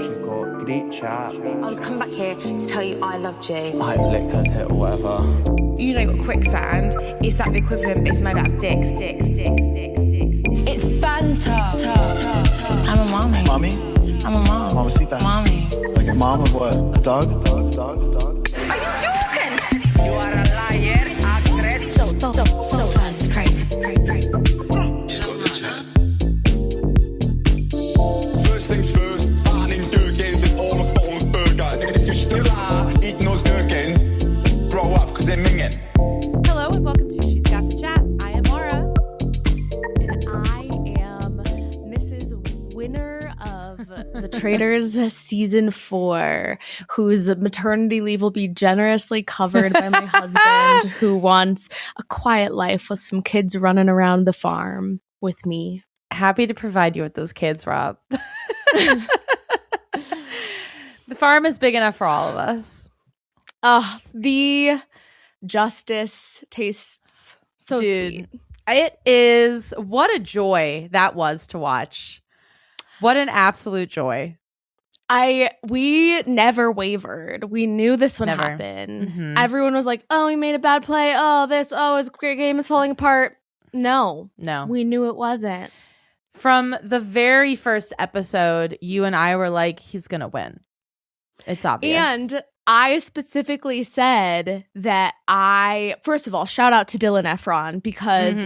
she's got great chat. I was coming back here to tell you I loved you. I licked her tit or whatever. You know, got quicksand. It's like the equivalent, it's made out of dicks. It's banter. I'm a mommy. Mommy? I'm a mom. Mamacita. Mommy. Like a mom of what? A dog? Are you joking? You are a liar, actress. So fast. Crazy. First things first, banning Gherkins and all McDonald's burgers. And if you still are eating those Gherkins, grow up, because they're minging. Hello and welcome to She's Got the Chat. I am Maura. And I am Mrs. Winner of the Traitors Season 4, whose maternity leave will be generously covered by my husband, who wants a quiet life with some kids running around the farm with me. Happy to provide you with those kids, Rob. The farm is big enough for all of us. The justice tastes so sweet. It is. What a joy that was to watch. What an absolute joy. We never wavered. We knew this would Never. happen. Mhm. Everyone was like, oh, we made a bad play. Oh, his great game is falling apart. No, we knew it wasn't. From the very first episode, you and I were like, he's going to win. It's obvious. And I specifically said that first of all, shout out to Dylan Efron because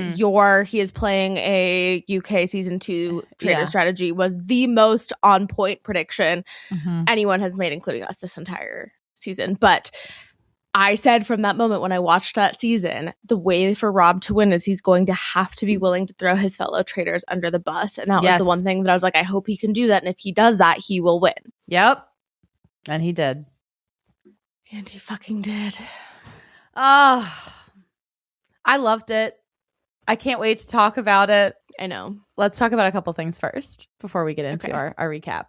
he is playing a UK season 2 Traitor strategy was the most on point prediction anyone has made, including us this entire season. But I said from that moment when I watched that season, the way for Rob to win is he's going to have to be willing to throw his fellow traitors under the bus. And that was the one thing that I was like, I hope he can do that. And if he does that, he will win. Yep. And he did. And he fucking did. I loved it. I can't wait to talk about it. I know. Let's talk about a couple things first before we get into our recap.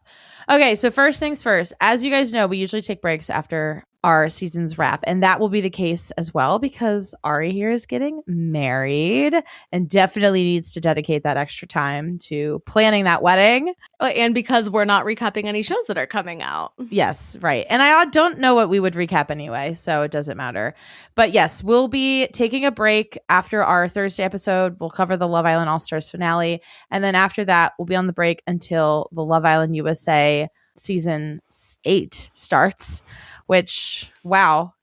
Okay, so first things first. As you guys know, we usually take breaks after our season's wrap, and that will be the case as well because Ari here is getting married and definitely needs to dedicate that extra time to planning that wedding. And because we're not recapping any shows that are coming out. Yes, right. And I don't know what we would recap anyway, so it doesn't matter. But yes, we'll be taking a break after our Thursday episode. We'll cover the Love Island All-Stars finale. And then after that, we'll be on the break until the Love Island USA season 8 starts, which, wow,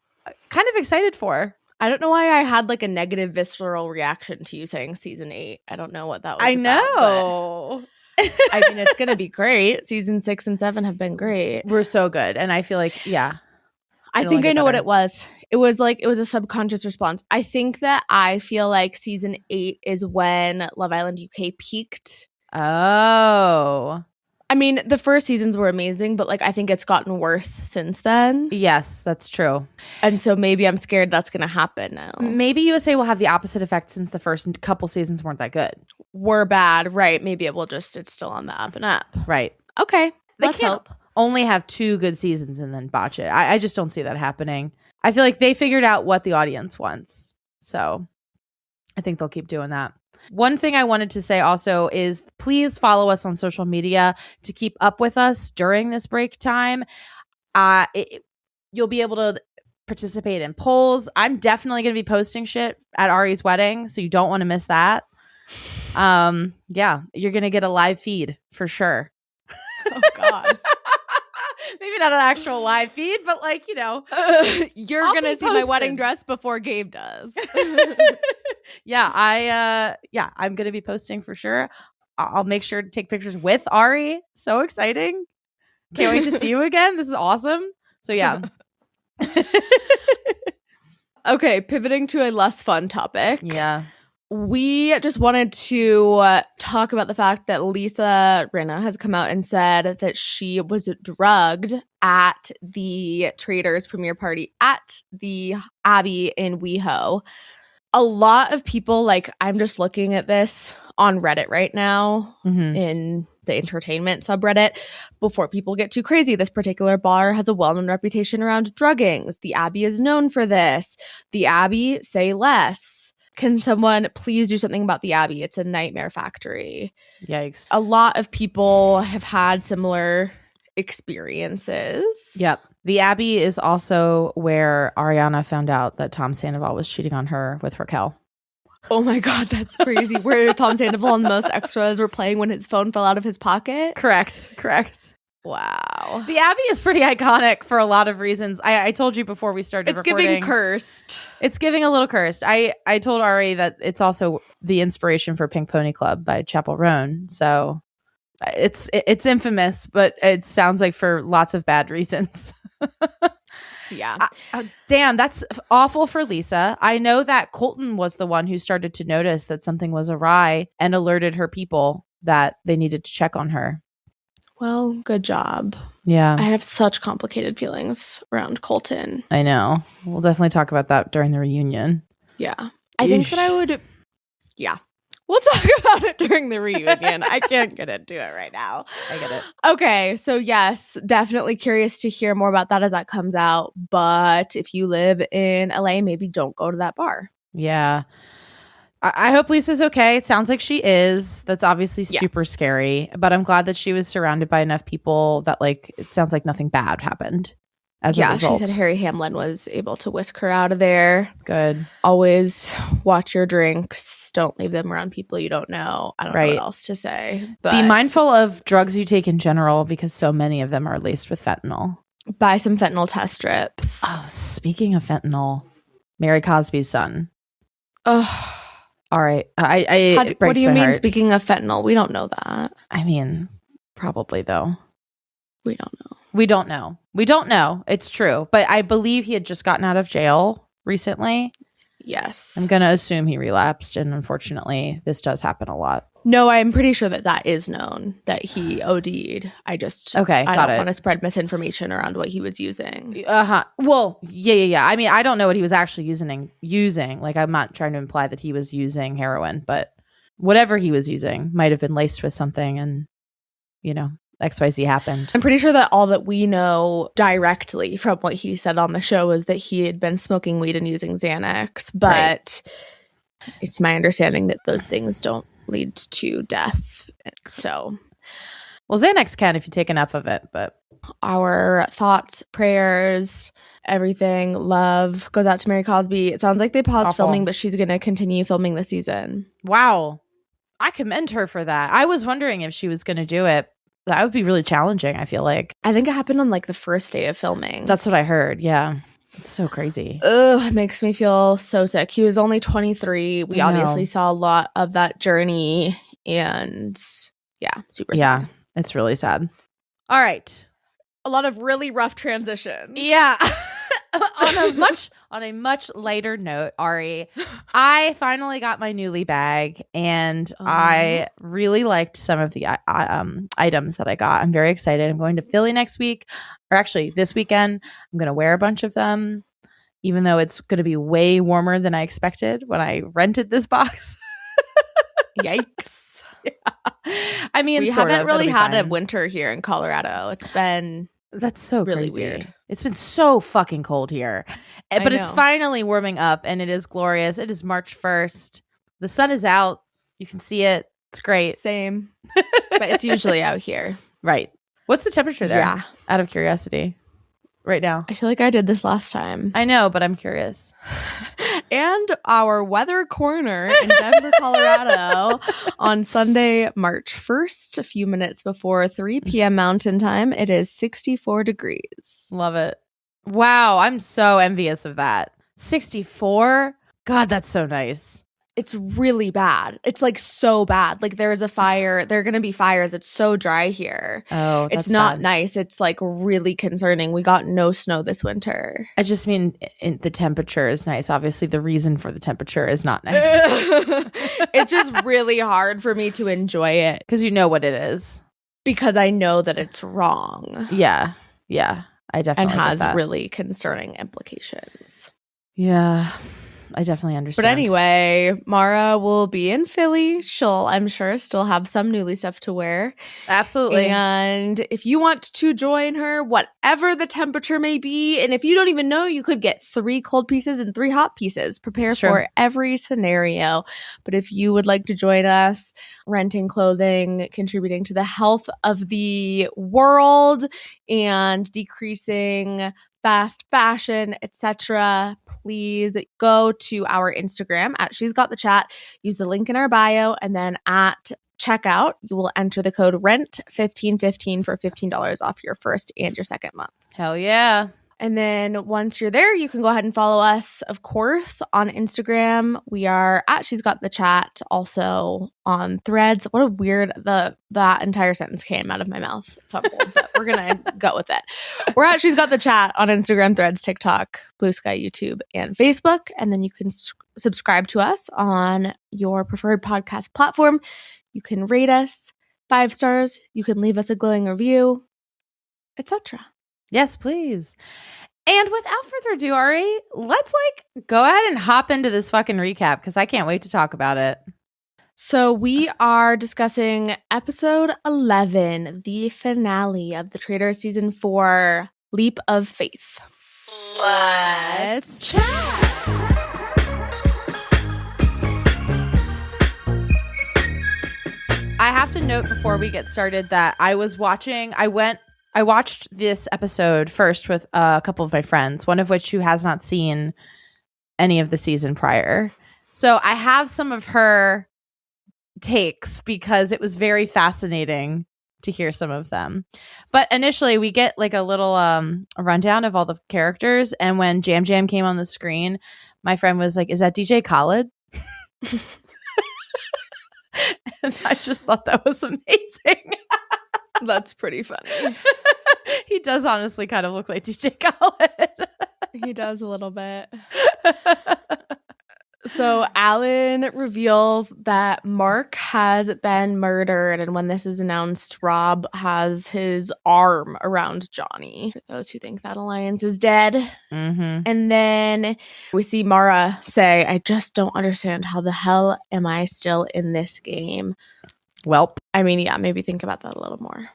kind of excited for. I don't know why I had like a negative visceral reaction to you saying season 8. I don't know what that was. I know. I mean, it's going to be great. Season 6 and 7 have been great. We're so good. And I feel like, I think I know what it was. It was a subconscious response. I think that I feel like season 8 is when Love Island UK peaked. Oh. I mean, the first seasons were amazing, but like I think it's gotten worse since then. Yes, that's true. And so maybe I'm scared that's going to happen now. Maybe USA will have the opposite effect since the first couple seasons weren't that good. Were bad, right? Maybe it's still on the up and up. Right. Okay. Let's hope. Only have 2 good seasons and then botch it. I just don't see that happening. I feel like they figured out what the audience wants. So I think they'll keep doing that. One thing I wanted to say also is please follow us on social media to keep up with us during this break time. You'll be able to participate in polls. I'm definitely going to be posting shit at Ari's wedding, so you don't want to miss that. You're going to get a live feed for sure. Oh, God. Maybe not an actual live feed, but like, you're going to see my wedding dress before Gabe does. I'm going to be posting for sure. I'll make sure to take pictures with Ari. So exciting. Can't wait to see you again. This is awesome. So yeah. Okay, pivoting to a less fun topic. Yeah. We just wanted to talk about the fact that Lisa Rinna has come out and said that she was drugged at the Traitors premiere party at the Abbey in WeHo. A lot of people, I'm just looking at this on Reddit right now in the entertainment subreddit before people get too crazy. This particular bar has a well-known reputation around druggings. The Abbey is known for this. The Abbey, say less. Can someone please do something about the Abbey? It's a nightmare factory. Yikes. A lot of people have had similar experiences. Yep. The Abbey is also where Ariana found out that Tom Sandoval was cheating on her with Raquel. Oh my God, that's crazy. Where Tom Sandoval and most extras were playing when his phone fell out of his pocket. Correct. Wow. The Abbey is pretty iconic for a lot of reasons. I told you before we started It's recording. giving cursed. It's giving a little cursed. I told Ari that it's also the inspiration for Pink Pony Club by Chappell Roan. So it's infamous, but it sounds like for lots of bad reasons. Yeah. Damn, that's awful for Lisa. I know that Colton was the one who started to notice that something was awry and alerted her people that they needed to check on her. Well, good job. Yeah. I have such complicated feelings around Colton. I know. We'll definitely talk about that during the reunion. Yeah. I think that I would. Yeah. We'll talk about it during the reunion. I can't get into it right now. I get it. Okay. So, yes, definitely curious to hear more about that as that comes out. But if you live in LA, maybe don't go to that bar. Yeah. I hope Lisa's okay. It sounds like she is. That's obviously super scary. But I'm glad that she was surrounded by enough people that, like, it sounds like nothing bad happened as a result. She said Harry Hamlin was able to whisk her out of there. Good. Always watch your drinks. Don't leave them around people you don't know. I don't know what else to say. But be mindful of drugs you take in general because so many of them are laced with fentanyl. Buy some fentanyl test strips. Oh, speaking of fentanyl, Mary Cosby's son. Oh. All right. What do you mean, speaking of fentanyl? We don't know that. I mean, probably, though. We don't know. We don't know. It's true. But I believe he had just gotten out of jail recently. Yes. I'm going to assume he relapsed. And unfortunately, this does happen a lot. No, I'm pretty sure that is known, that he OD'd. I don't want to spread misinformation around what he was using. Well, yeah. I mean, I don't know what he was actually using. Like, I'm not trying to imply that he was using heroin, but whatever he was using might have been laced with something and, XYZ happened. I'm pretty sure that all that we know directly from what he said on the show is that he had been smoking weed and using Xanax, but it's my understanding that those things don't lead to death. So, well, Xanax can if you take enough of it, but our thoughts, prayers, everything, love goes out to Mary Cosby. It sounds like they paused filming, but she's going to continue filming the season. Wow. I commend her for that. I was wondering if she was going to do it. That would be really challenging, I feel like. I think it happened on like the first day of filming. That's what I heard. Yeah. It's so crazy. Ugh, it makes me feel so sick. He was only 23. We obviously saw a lot of that journey and super sad. Yeah, it's really sad. All right. A lot of really rough transitions. Yeah. on a much lighter note, Ari, I finally got my Nuuly bag and I really liked some of the items that I got. I'm very excited. I'm going to Philly next week, or actually this weekend. I'm going to wear a bunch of them, even though it's going to be way warmer than I expected when I rented this box. Yikes. Yeah. I mean, we haven't really had a winter here in Colorado. It's been... That's so really crazy. Weird. It's been so fucking cold here. But it's finally warming up and it is glorious. It is March 1st. The sun is out. You can see it. It's great. Same. But it's usually out here. Right. What's the temperature there? Yeah. Out of curiosity. Right now. I feel like I did this last time. I know, but I'm curious. And our weather corner in Denver, Colorado on Sunday, March 1st, a few minutes before 3 p.m. Mountain Time. It is 64 degrees. Love it. Wow, I'm so envious of that. 64? God, that's so nice. It's really bad. It's like so bad. Like there is a fire. There are going to be fires. It's so dry here. Oh, that's it's not bad. Nice. It's like really concerning. We got no snow this winter. I just mean the temperature is nice. Obviously, the reason for the temperature is not nice. It's just really hard for me to enjoy it. Because you know what it is. Because I know that it's wrong. Yeah. I definitely and has get that. really concerning implications. Yeah. I definitely understand. But anyway, Maura will be in Philly. She'll, I'm sure, still have some Newly stuff to wear. Absolutely. And if you want to join her, whatever the temperature may be, and if you don't even know, you could get 3 cold pieces and 3 hot pieces. Prepare for every scenario. But if you would like to join us, renting clothing, contributing to the health of the world, and decreasing fast fashion, etc., please go to our Instagram at She's Got the Chat. Use the link in our bio, and then at checkout, you will enter the code RENT1515 for $15 off your first and your second month. Hell yeah. And then once you're there, you can go ahead and follow us, of course, on Instagram. We are at She's Got the Chat, also on Threads. What a weird, that entire sentence came out of my mouth. Fumbled, but we're going to go with it. We're at She's Got the Chat on Instagram, Threads, TikTok, Blue Sky, YouTube, and Facebook. And then you can subscribe to us on your preferred podcast platform. You can rate us 5 stars. You can leave us a glowing review, etc. Yes, please. And without further ado, Ari, let's go ahead and hop into this fucking recap because I can't wait to talk about it. So we are discussing episode 11, the finale of the Traitors season 4, Leap of Faith. Let's chat. I have to note before we get started that I watched this episode first with a couple of my friends, one of which who has not seen any of the season prior. So I have some of her takes because it was very fascinating to hear some of them. But initially we get a little a rundown of all the characters. And when Jam Jam came on the screen, my friend was like, "Is that DJ Khaled?" And I just thought that was amazing. That's pretty funny. He does honestly kind of look like DJ Khaled. He does a little bit. So Alan reveals that Mark has been murdered, and when this is announced, Rob has his arm around Johnny. For those who think that alliance is dead. Mm-hmm. And then we see Maura say, "I just don't understand how the hell am I still in this game?" Welp. I mean, yeah, maybe think about that a little more.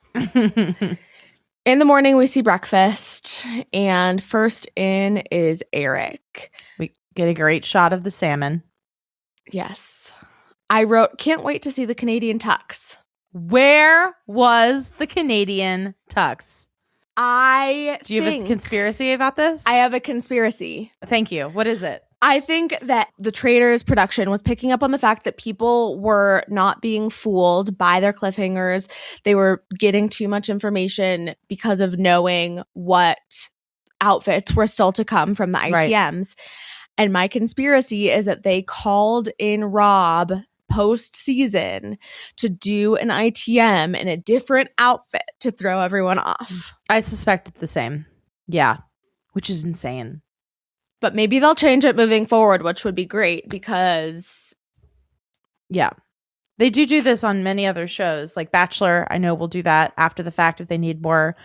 In the morning, we see breakfast, and first in is Eric. We get a great shot of the salmon. Yes. I wrote, "Can't wait to see the Canadian tux." Where was the Canadian tux? Do you have a conspiracy about this? I have a conspiracy. Thank you. What is it? I think that the Traitors production was picking up on the fact that people were not being fooled by their cliffhangers. They were getting too much information because of knowing what outfits were still to come from the ITMs. Right. And my conspiracy is that they called in Rob post-season to do an ITM in a different outfit to throw everyone off. I suspect the same. Yeah. Which is insane. But maybe they'll change it moving forward, which would be great because... Yeah. They do this on many other shows. Like Bachelor, I know will do that after the fact if they need more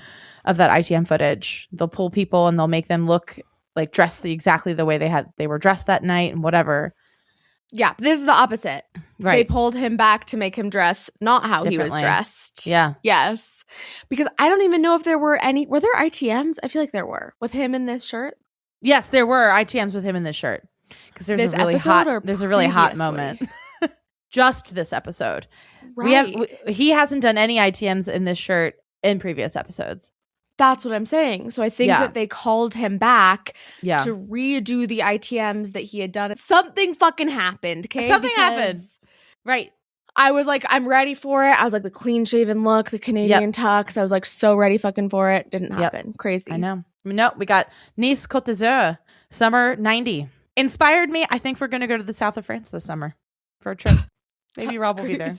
of that ITM footage. They'll pull people and they'll make them look dressed exactly the way they were dressed that night and whatever. Yeah, this is the opposite. Right. They pulled him back to make him dress not how he was dressed. Yeah. Yes. Because I don't even know if there were any... Were there ITMs? I feel like there were. With him in this shirt? Yes, there were ITMs with him in this shirt. Because there's a really hot moment. Just this episode. Right. He hasn't done any ITMs in this shirt in previous episodes. That's what I'm saying. So I think that they called him back to redo the ITMs that he had done. Something fucking happened, okay? Something happened. Right. I was like, I'm ready for it. I was like, the clean shaven look, the Canadian tux. I was like, so ready fucking for it. Didn't happen. Crazy. I know. No, we got Nice Côte d'Azur, summer 90. Inspired me. I think we're going to go to the south of France this summer for a trip. Maybe Rob will be there.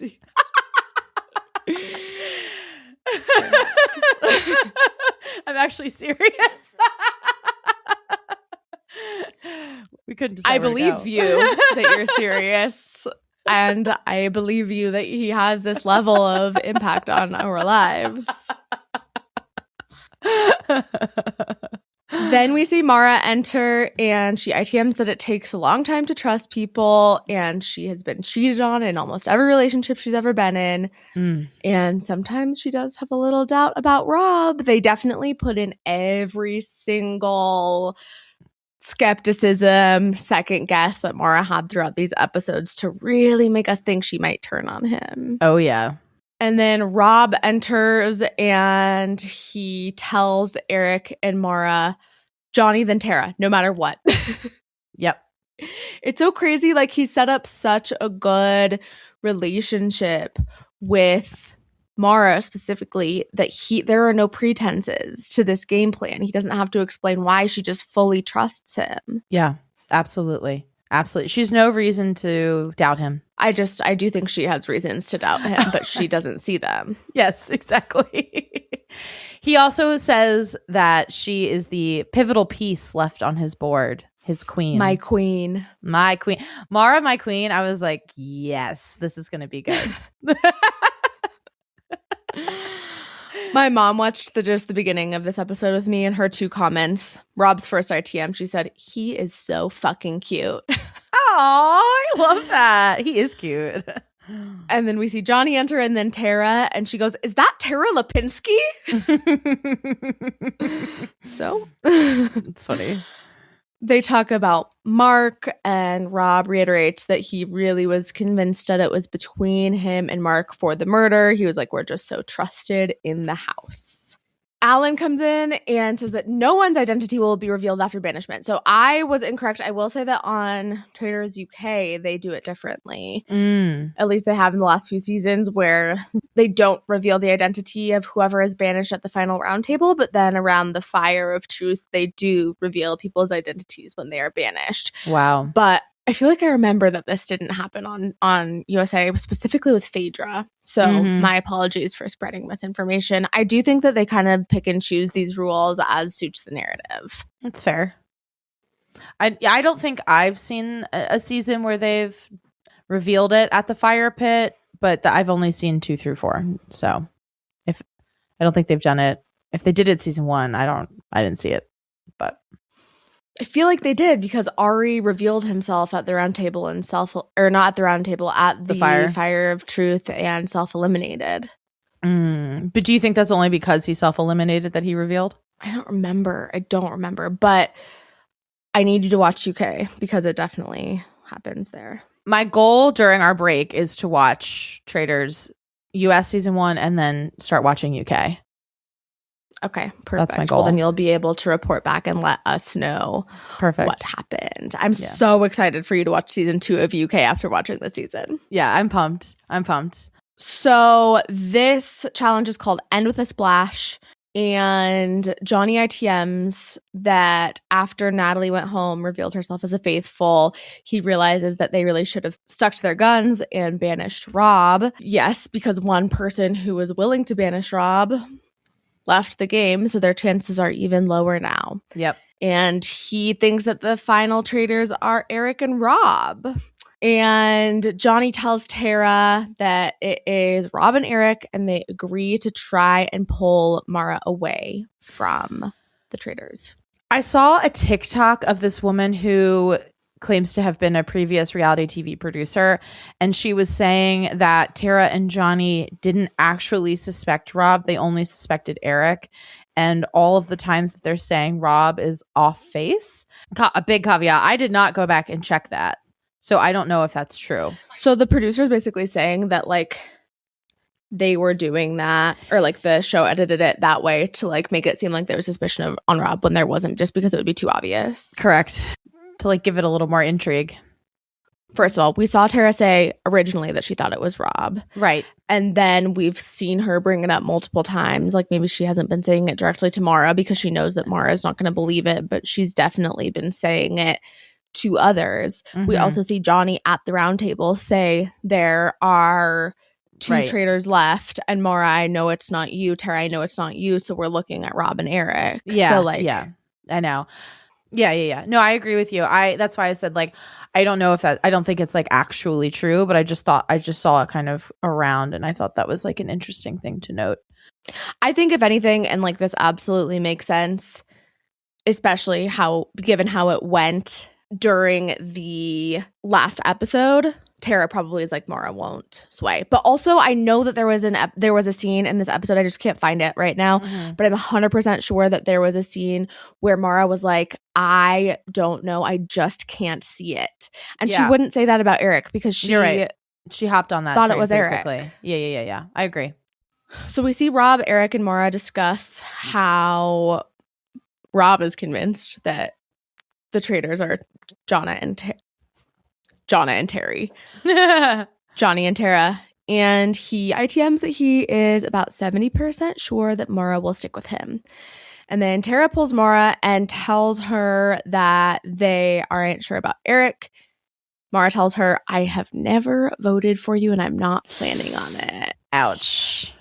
I'm actually serious. We couldn't decide. I believe you that you're serious. And I believe you that he has this level of impact on our lives. Then we see Maura enter, and she ITMs that it takes a long time to trust people, and she has been cheated on in almost every relationship she's ever been in. And sometimes she does have a little doubt about Rob. They definitely put in every single skepticism, second guess that Maura had throughout these episodes to really make us think she might turn on him. Oh, yeah. And then Rob enters and he tells Eric and Maura, Johnny, then Tara, no matter what. Yep. It's so crazy. Like, he set up such a good relationship with Maura specifically that there are no pretenses to this game plan. He doesn't have to explain why. She just fully trusts him. Yeah, absolutely. Absolutely. She's no reason to doubt him. I do think she has reasons to doubt him, but she doesn't see them. Yes, exactly. He also says that she is the pivotal piece left on his board, his queen. My queen. My queen. Maura, my queen. I was like, yes, this is going to be good. My mom watched the beginning of this episode with me, and her 2 comments. Rob's first ITM, she said, he is so fucking cute. Oh, I love that. He is cute. And then we see Johnny enter, and then Tara, and she goes, is that Tara Lipinski? So It's funny. They talk about Mark, and Rob reiterates that he really was convinced that it was between him and Mark for the murder. He was like, we're just so trusted in the house. Alan comes in and says that no one's identity will be revealed after banishment. So I was incorrect. I will say that on Traitors UK, they do it differently. At least they have in the last few seasons, where they don't reveal the identity of whoever is banished at the final roundtable. But then around the Fire of Truth, they do reveal people's identities when they are banished. Wow. But I feel like I remember that this didn't happen on USA, specifically with Phaedra. So my apologies for spreading misinformation. I do think that they kind of pick and choose these rules as suits the narrative. That's fair. I don't think I've seen a season where they've revealed it at the fire pit, but I've only seen 2 through 4. So I don't think they've done it. If they did it season 1, I didn't see it, but I feel like they did, because Ari revealed himself at the round table and not at the round table, at the fire of truth, and self-eliminated. But do you think that's only because he self-eliminated that he revealed? I don't remember, but I need you to watch UK because it definitely happens there. My goal during our break is to watch Traitors US season 1 and then start watching UK. Okay, perfect. That's my goal. Well, then you'll be able to report back and let us know what happened. I'm so excited for you to watch season 2 of UK after watching the season. Yeah, I'm pumped. So this challenge is called End with a Splash. And Johnny ITMs that after Natalie went home, revealed herself as a faithful, he realizes that they really should have stuck to their guns and banished Rob. Yes, because one person who was willing to banish Rob left the game, so their chances are even lower now. Yep. And he thinks that the final traitors are Eric and Rob. And Johnny tells Tara that it is Rob and Eric, and they agree to try and pull Maura away from the traitors. I saw a TikTok of this woman who claims to have been a previous reality TV producer, and she was saying that Tara and Johnny didn't actually suspect Rob. They only suspected Eric. And all of the times that they're saying Rob is off face, a big caveat, I did not go back and check that. So I don't know if that's true. So the producer's basically saying that, like, they were doing that, or like the show edited it that way to like make it seem like there was suspicion on Rob when there wasn't, just because it would be too obvious. Correct. To like give it a little more intrigue. First of all, we saw Tara say originally that she thought it was Rob. Right. And then we've seen her bring it up multiple times. Like, maybe she hasn't been saying it directly to Maura because she knows that Maura is not going to believe it, but she's definitely been saying it to others. Mm-hmm. We also see Johnny at the round table say there are two traitors left, and Maura, I know it's not you. Tara, I know it's not you. So we're looking at Rob and Eric. Yeah. So like, yeah, I know. Yeah. No, I agree with you. That's why I said, like, I don't know if that, I don't think it's like actually true, but I just saw it kind of around, and I thought that was like an interesting thing to note. I think if anything, and like this absolutely makes sense, especially given how it went during the last episode, Tara probably is like, Maura won't sway. But also, I know that there was a scene in this episode. I just can't find it right now. But I'm 100% sure that there was a scene where Maura was like, I don't know. I just can't see it. And she wouldn't say that about Eric because You're right. She hopped on that. Thought it was Eric. Quickly. Yeah. I agree. So we see Rob, Eric, and Maura discuss how Rob is convinced that the traitors are Jonna and Terry. Johnny and Tara. And he ITMs that he is about 70% sure that Maura will stick with him. And then Tara pulls Maura and tells her that they aren't sure about Eric. Maura tells her, I have never voted for you and I'm not planning on it. Ouch.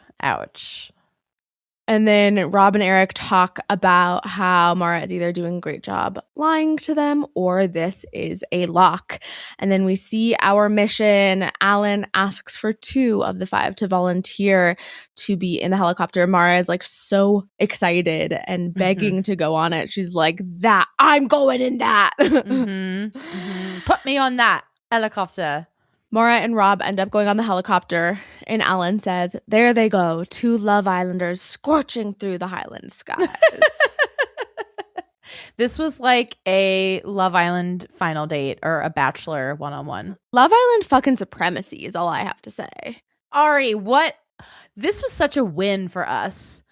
And then Rob and Eric talk about how Maura is either doing a great job lying to them or this is a lock. And then we see our mission. Alan asks for 2 of the 5 to volunteer to be in the helicopter. Maura is like so excited and begging to go on it. She's like, that I'm going in that. Put me on that helicopter. Maura and Rob end up going on the helicopter, and Alan says, there they go, 2 Love Islanders scorching through the Highland skies. This was like a Love Island final date or a Bachelor one-on-one. Love Island fucking supremacy is all I have to say. Ari, what? This was such a win for us.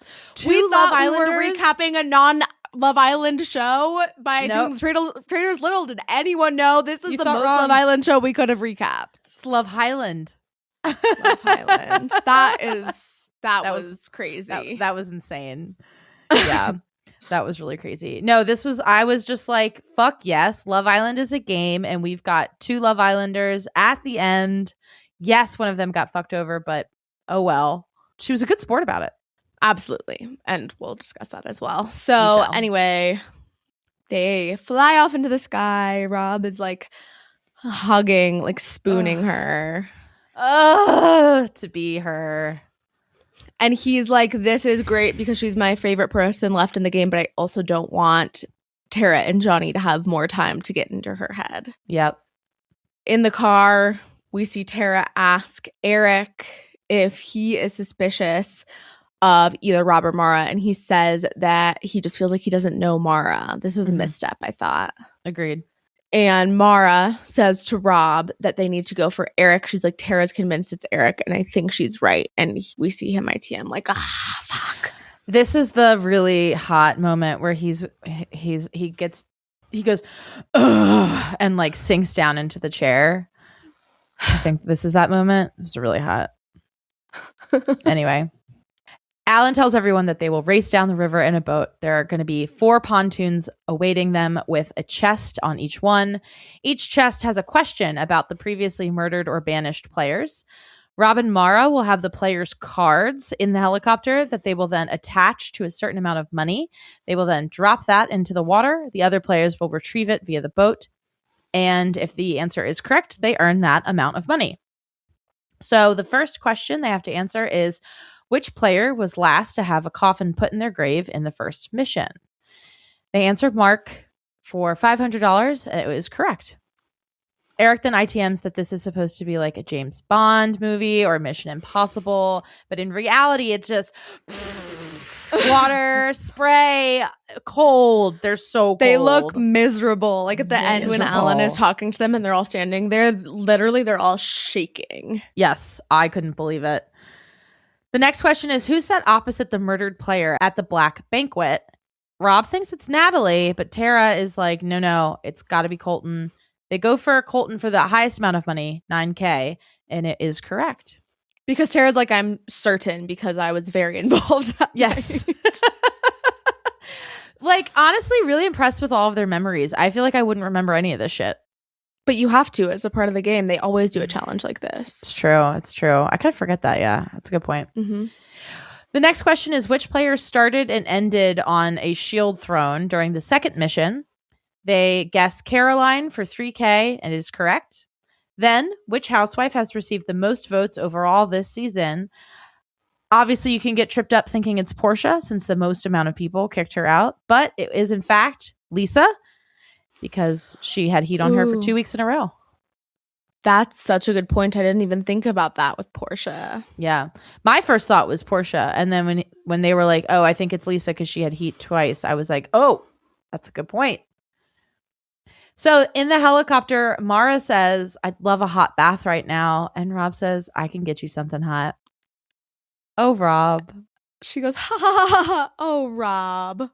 We thought we were recapping a non-Love Island show by doing Traitors Little. Did anyone know this is the most wrong. Love Island show we could have recapped? It's Love Highland. Love Highland. That was crazy. That was insane. Yeah. That was really crazy. No, I was just like, fuck yes, Love Island is a game, and we've got 2 Love Islanders at the end. Yes, one of them got fucked over, but oh well. She was a good sport about it. Absolutely. And we'll discuss that as well. So anyway, they fly off into the sky. Rob is like hugging, like spooning her. To be her. And he's like, this is great because she's my favorite person left in the game, but I also don't want Tara and Johnny to have more time to get into her head. Yep. In the car, we see Tara ask Eric if he is suspicious of either Rob or Maura, and he says that he just feels like he doesn't know Maura. This was a misstep, I thought. Agreed. And Maura says to Rob that they need to go for Eric. She's like, Tara's convinced it's Eric, and I think she's right. And we see him ITM like, fuck. This is the really hot moment where he goes, ugh, and like sinks down into the chair. I think this is that moment. It was really hot. Anyway. Alan tells everyone that they will race down the river in a boat. There are going to be 4 pontoons awaiting them with a chest on each one. Each chest has a question about the previously murdered or banished players. Rob and Maura will have the players' cards in the helicopter that they will then attach to a certain amount of money. They will then drop that into the water. The other players will retrieve it via the boat. And if the answer is correct, they earn that amount of money. So the first question they have to answer is, which player was last to have a coffin put in their grave in the first mission? They answered Mark for $500. It was correct. Eric then ITMs that this is supposed to be like a James Bond movie or Mission Impossible, but in reality, it's just water, spray, cold. They're so cold. They look miserable. Like at the end when Alan is talking to them and they're all standing there, they're all shaking. Yes, I couldn't believe it. The next question is, who sat opposite the murdered player at the black banquet? Rob thinks it's Natalie, but Tara is like, no, it's got to be Colton. They go for Colton for the highest amount of money, $9,000, and it is correct. Because Tara's like, I'm certain because I was very involved. Yes. Like, honestly, really impressed with all of their memories. I feel like I wouldn't remember any of this shit. But you have to as a part of the game. They always do a challenge like this. It's true. I kind of forget that. Yeah, that's a good point. Mm-hmm. The next question is, which player started and ended on a shield throne during the second mission? They guess Caroline for $3,000, and it is correct. Then, which housewife has received the most votes overall this season? Obviously, you can get tripped up thinking it's Portia since the most amount of people kicked her out. But it is, in fact, Lisa because she had heat on her for 2 weeks in a row. That's such a good point. I didn't even think about that with Portia. Yeah. My first thought was Portia. And then when they were like, oh, I think it's Lisa because she had heat twice, I was like, oh, that's a good point. So in the helicopter, Maura says, I'd love a hot bath right now. And Rob says, I can get you something hot. Oh, Rob. She goes, ha ha ha ha. Oh, Rob.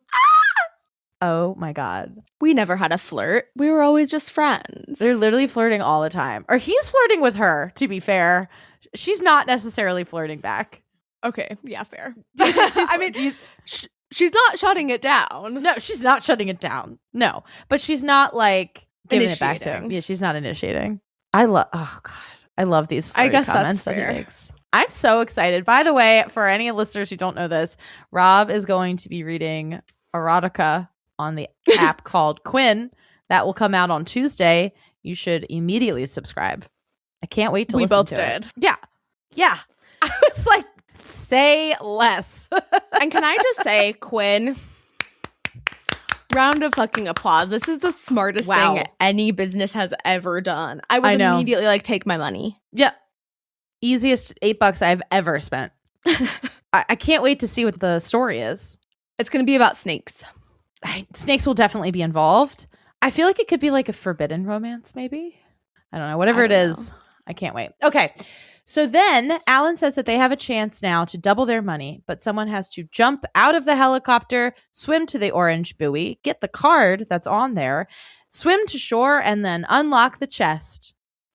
Oh my God. We never had a flirt. We were always just friends. They're literally flirting all the time. Or he's flirting with her, to be fair. She's not necessarily flirting back. Okay. Yeah, fair. I mean, she's not shutting it down. No, she's not shutting it down. No. But she's not like giving it back to him. Initiating. Yeah, she's not initiating. I love these I guess comments that's that he fair. makes. I'm so excited. By the way, for any listeners who don't know this, Rob is going to be reading erotica on the app called Quinn. That will come out on Tuesday. You should immediately subscribe. I can't wait to We listen both to did. it. Yeah. I was like, say less. And can I just say, Quinn, round of fucking applause. This is the smartest Wow. thing any business has ever done. I was I know. immediately like, take my money. Yeah. Easiest $8 I've ever spent. I can't wait to see what the story is. It's going to be about snakes. Snakes will definitely be involved. I feel like it could be like a forbidden romance, maybe. I don't know. Whatever I it don't is, I can't wait. Okay. So then Alan says that they have a chance now to double their money, but someone has to jump out of the helicopter, swim to the orange buoy, get the card that's on there, swim to shore, and then unlock the chest.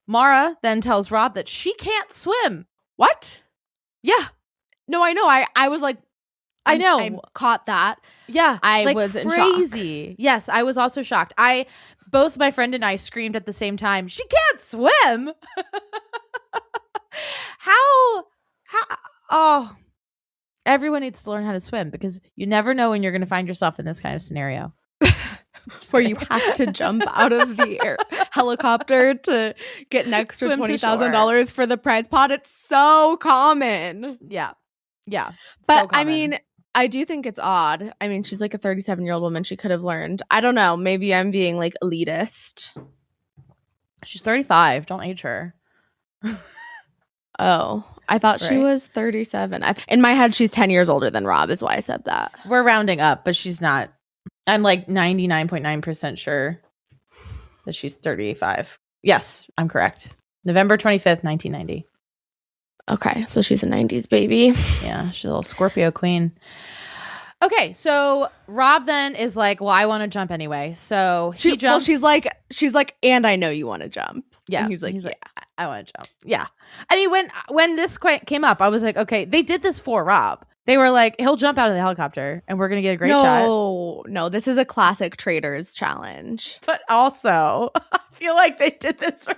Maura then tells Rob that she can't swim. What? Yeah. No, I know. I was like, I know. I caught that. Yeah, I like was in shock. crazy. Yes, I was also shocked. Both my friend and I screamed at the same time. She can't swim. How? Oh, everyone needs to learn how to swim because you never know when you're going to find yourself in this kind of scenario. Where you have to jump out of the helicopter to get an extra Swim to $20,000 for the prize pot. It's so common. Yeah. But So I common. mean, I do think it's odd. I mean, she's like a 37-year-old woman. She could have learned. I don't know. Maybe I'm being like elitist. she's 35. Don't age her. Oh, I thought she Right. was 37. In my head, she's 10 years older than Rob is why I said that. We're rounding up, but she's not. I'm like 99.9% sure that she's 35. Yes, I'm correct. November 25th, 1990. Okay, so she's a 90s baby. Yeah, she's a little Scorpio queen. Okay, so Rob then is like, well, I want to jump anyway. So he jumps. Well, she's like, and I know you want to jump. Yeah. And he's like, I want to jump. Yeah. I mean, when this came up, I was like, okay, they did this for Rob. They were like, he'll jump out of the helicopter and we're going to get a great shot. No, this is a classic Traitors challenge. But also, I feel like they did this for him.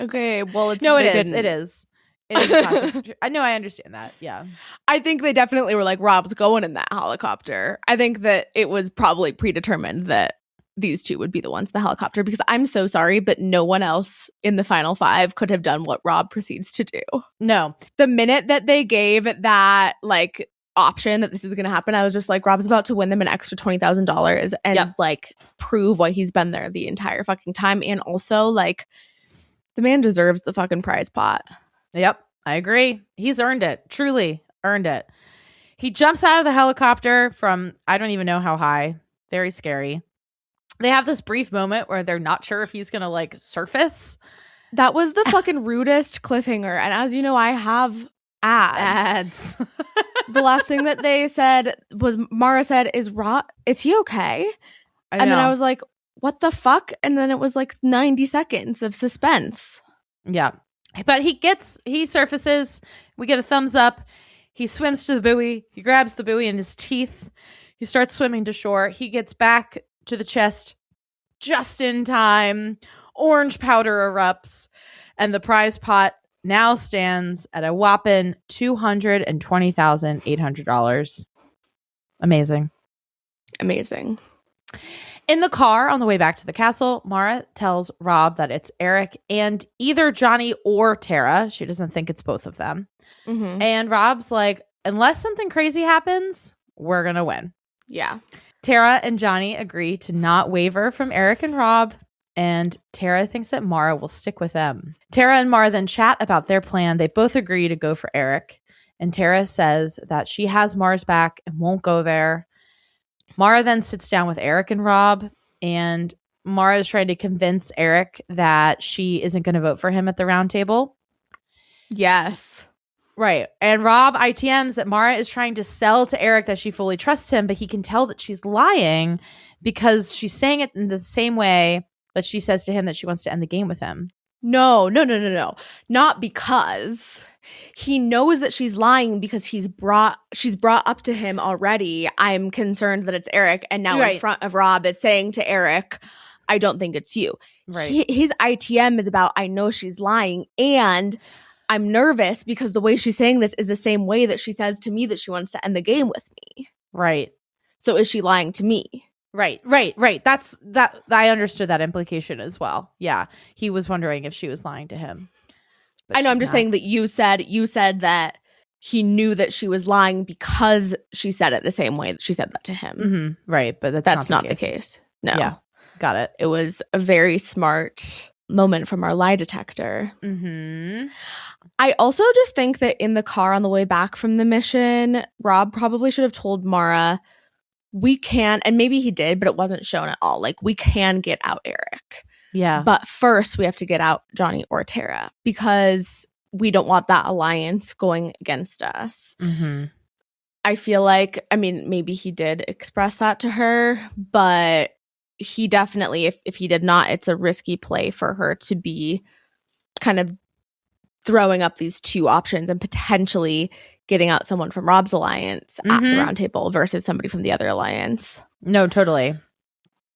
Okay, well, it's No, they it is. didn't. It is. It is a classic. I know. I understand that. Yeah. I think they definitely were like, Rob's going in that helicopter. I think that it was probably predetermined that these two would be the ones in the helicopter because I'm so sorry, but no one else in the final five could have done what Rob proceeds to do. No. The minute that they gave that like option that this is going to happen, I was just like, Rob's about to win them an extra $20,000 and like prove why he's been there the entire fucking time. And also like the man deserves the fucking prize pot. Yep. I agree. He's earned it. Truly earned it. He jumps out of the helicopter from, I don't even know how high. Very scary. They have this brief moment where they're not sure if he's going to like surface. That was the fucking rudest cliffhanger. And as you know, I have ads. The last thing that they said was Maura said, is he okay? And then I was like, what the fuck? And then it was like 90 seconds of suspense. Yeah. But he surfaces. We get a thumbs up. He swims to the buoy. He grabs the buoy in his teeth. He starts swimming to shore. He gets back to the chest just in time. Orange powder erupts. And the prize pot now stands at a whopping $220,800. Amazing. Amazing. In the car on the way back to the castle, Maura tells Rob that it's Eric and either Johnny or Tara. She doesn't think it's both of them. Mm-hmm. And Rob's like, unless something crazy happens, we're going to win. Yeah. Tara and Johnny agree to not waver from Eric and Rob, and Tara thinks that Maura will stick with them. Tara and Maura then chat about their plan. They both agree to go for Eric, and Tara says that she has Maura's back and won't go there. Maura then sits down with Eric and Rob, and Maura is trying to convince Eric that she isn't going to vote for him at the round table. Yes. Right. And Rob ITMs that Maura is trying to sell to Eric that she fully trusts him, but he can tell that she's lying because she's saying it in the same way that she says to him that she wants to end the game with him. No. Not because he knows that she's lying because she's brought up to him already. I'm concerned that it's Eric. And now in front of Rob is saying to Eric, I don't think it's you. Right. His ITM is about, I know she's lying, and I'm nervous because the way she's saying this is the same way that she says to me that she wants to end the game with me. Right. So is she lying to me? Right. That's that. I understood that implication as well. Yeah. He was wondering if she was lying to him. I know. I'm just saying that you said that he knew that she was lying because she said it the same way that she said that to him. Mm-hmm. Right. But that's not the case. No. Yeah. Got it. It was a very smart moment from our lie detector. Mm-hmm. I also just think that in the car on the way back from the mission, Rob probably should have told Maura, we can, and maybe he did, but it wasn't shown at all. Like, we can get out Eric. Yeah. But first we have to get out Johnny or Tara because we don't want that alliance going against us. Mm-hmm. I feel like, I mean, maybe he did express that to her, but he definitely, if he did not, it's a risky play for her to be kind of throwing up these two options and potentially getting out someone from Rob's alliance at the round table versus somebody from the other alliance. No, totally.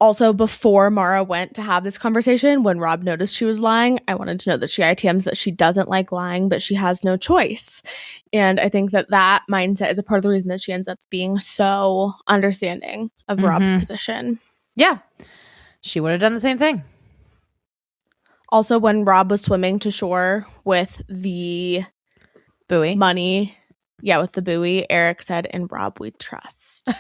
Also, before Maura went to have this conversation, when Rob noticed she was lying, I wanted to know that she ITMs that she doesn't like lying, but she has no choice. And I think that mindset is a part of the reason that she ends up being so understanding of Rob's position. Yeah. She would have done the same thing. Also, when Rob was swimming to shore with the buoy money, with the buoy, Eric said, "In Rob we trust."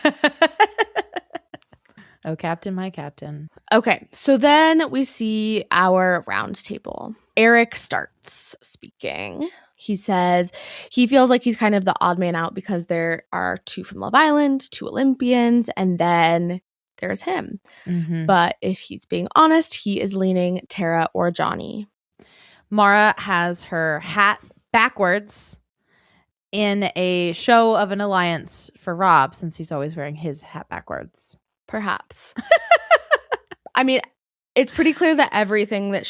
Oh, Captain, my Captain. Okay, so then we see our round table. Eric starts speaking. He says he feels like he's kind of the odd man out because there are 2 from Love Island, 2 Olympians, and then there's him. Mm-hmm. But if he's being honest, he is leaning Tara or Johnny. Maura has her hat backwards in a show of an alliance for Rob, since he's always wearing his hat backwards. Perhaps. I mean, it's pretty clear that everything that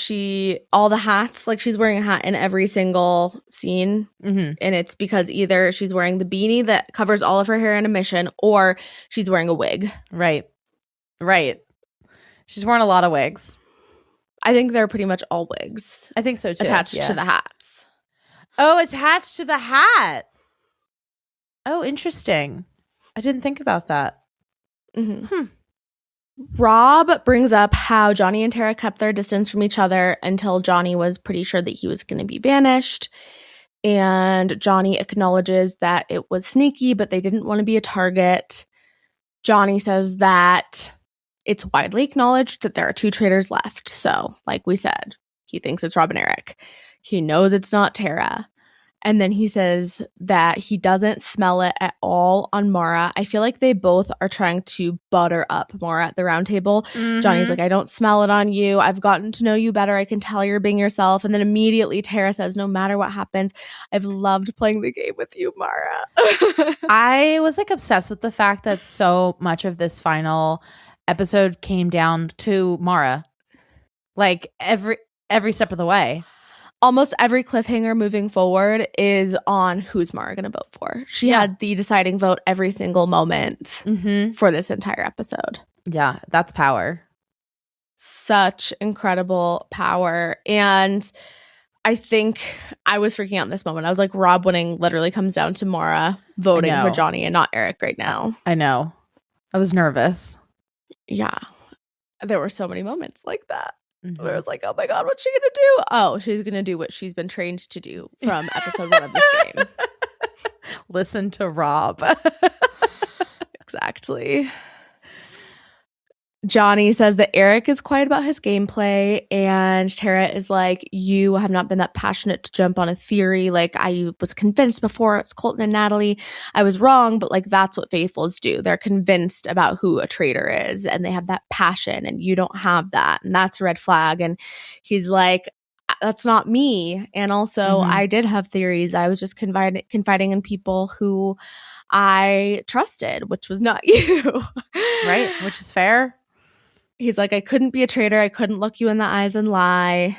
all the hats, like she's wearing a hat in every single scene. Mm-hmm. And it's because either she's wearing the beanie that covers all of her hair in a mission, or she's wearing a wig. Right. She's worn a lot of wigs. I think they're pretty much all wigs. I think so too. Attached to the hats. Oh, attached to the hat. Oh, interesting. I didn't think about that. Mm-hmm. Rob brings up how Johnny and Tara kept their distance from each other until Johnny was pretty sure that he was going to be banished. And Johnny acknowledges that it was sneaky, but they didn't want to be a target. Johnny says that it's widely acknowledged that there are 2 traitors left. So, like we said, he thinks it's Rob and Eric. He knows it's not Tara. And then he says that he doesn't smell it at all on Maura. I feel like they both are trying to butter up Maura at the round table. Mm-hmm. Johnny's like, I don't smell it on you. I've gotten to know you better. I can tell you're being yourself. And then immediately Tara says, no matter what happens, I've loved playing the game with you, Maura. I was like obsessed with the fact that so much of this final episode came down to Maura. Like every step of the way. Almost every cliffhanger moving forward is on who's Maura going to vote for. She had the deciding vote every single moment for this entire episode. Yeah, that's power. Such incredible power. And I think I was freaking out in this moment. I was like, Rob winning literally comes down to Maura voting for Johnny and not Eric right now. I know. I was nervous. Yeah. There were so many moments like that. Mhm. Where I was like, oh my God, what's she gonna do? Oh, she's gonna do what she's been trained to do from episode 1 of this game. Listen to Rob. Exactly. Johnny says that Eric is quiet about his gameplay, and Tara is like, you have not been that passionate to jump on a theory. Like, I was convinced before it's Colton and Natalie. I was wrong, but like, that's what faithfuls do. They're convinced about who a traitor is, and they have that passion, and you don't have that. And that's a red flag. And he's like, that's not me. And also, I did have theories. I was just confiding in people who I trusted, which was not you. Right, which is fair. He's like, I couldn't be a traitor. I couldn't look you in the eyes and lie.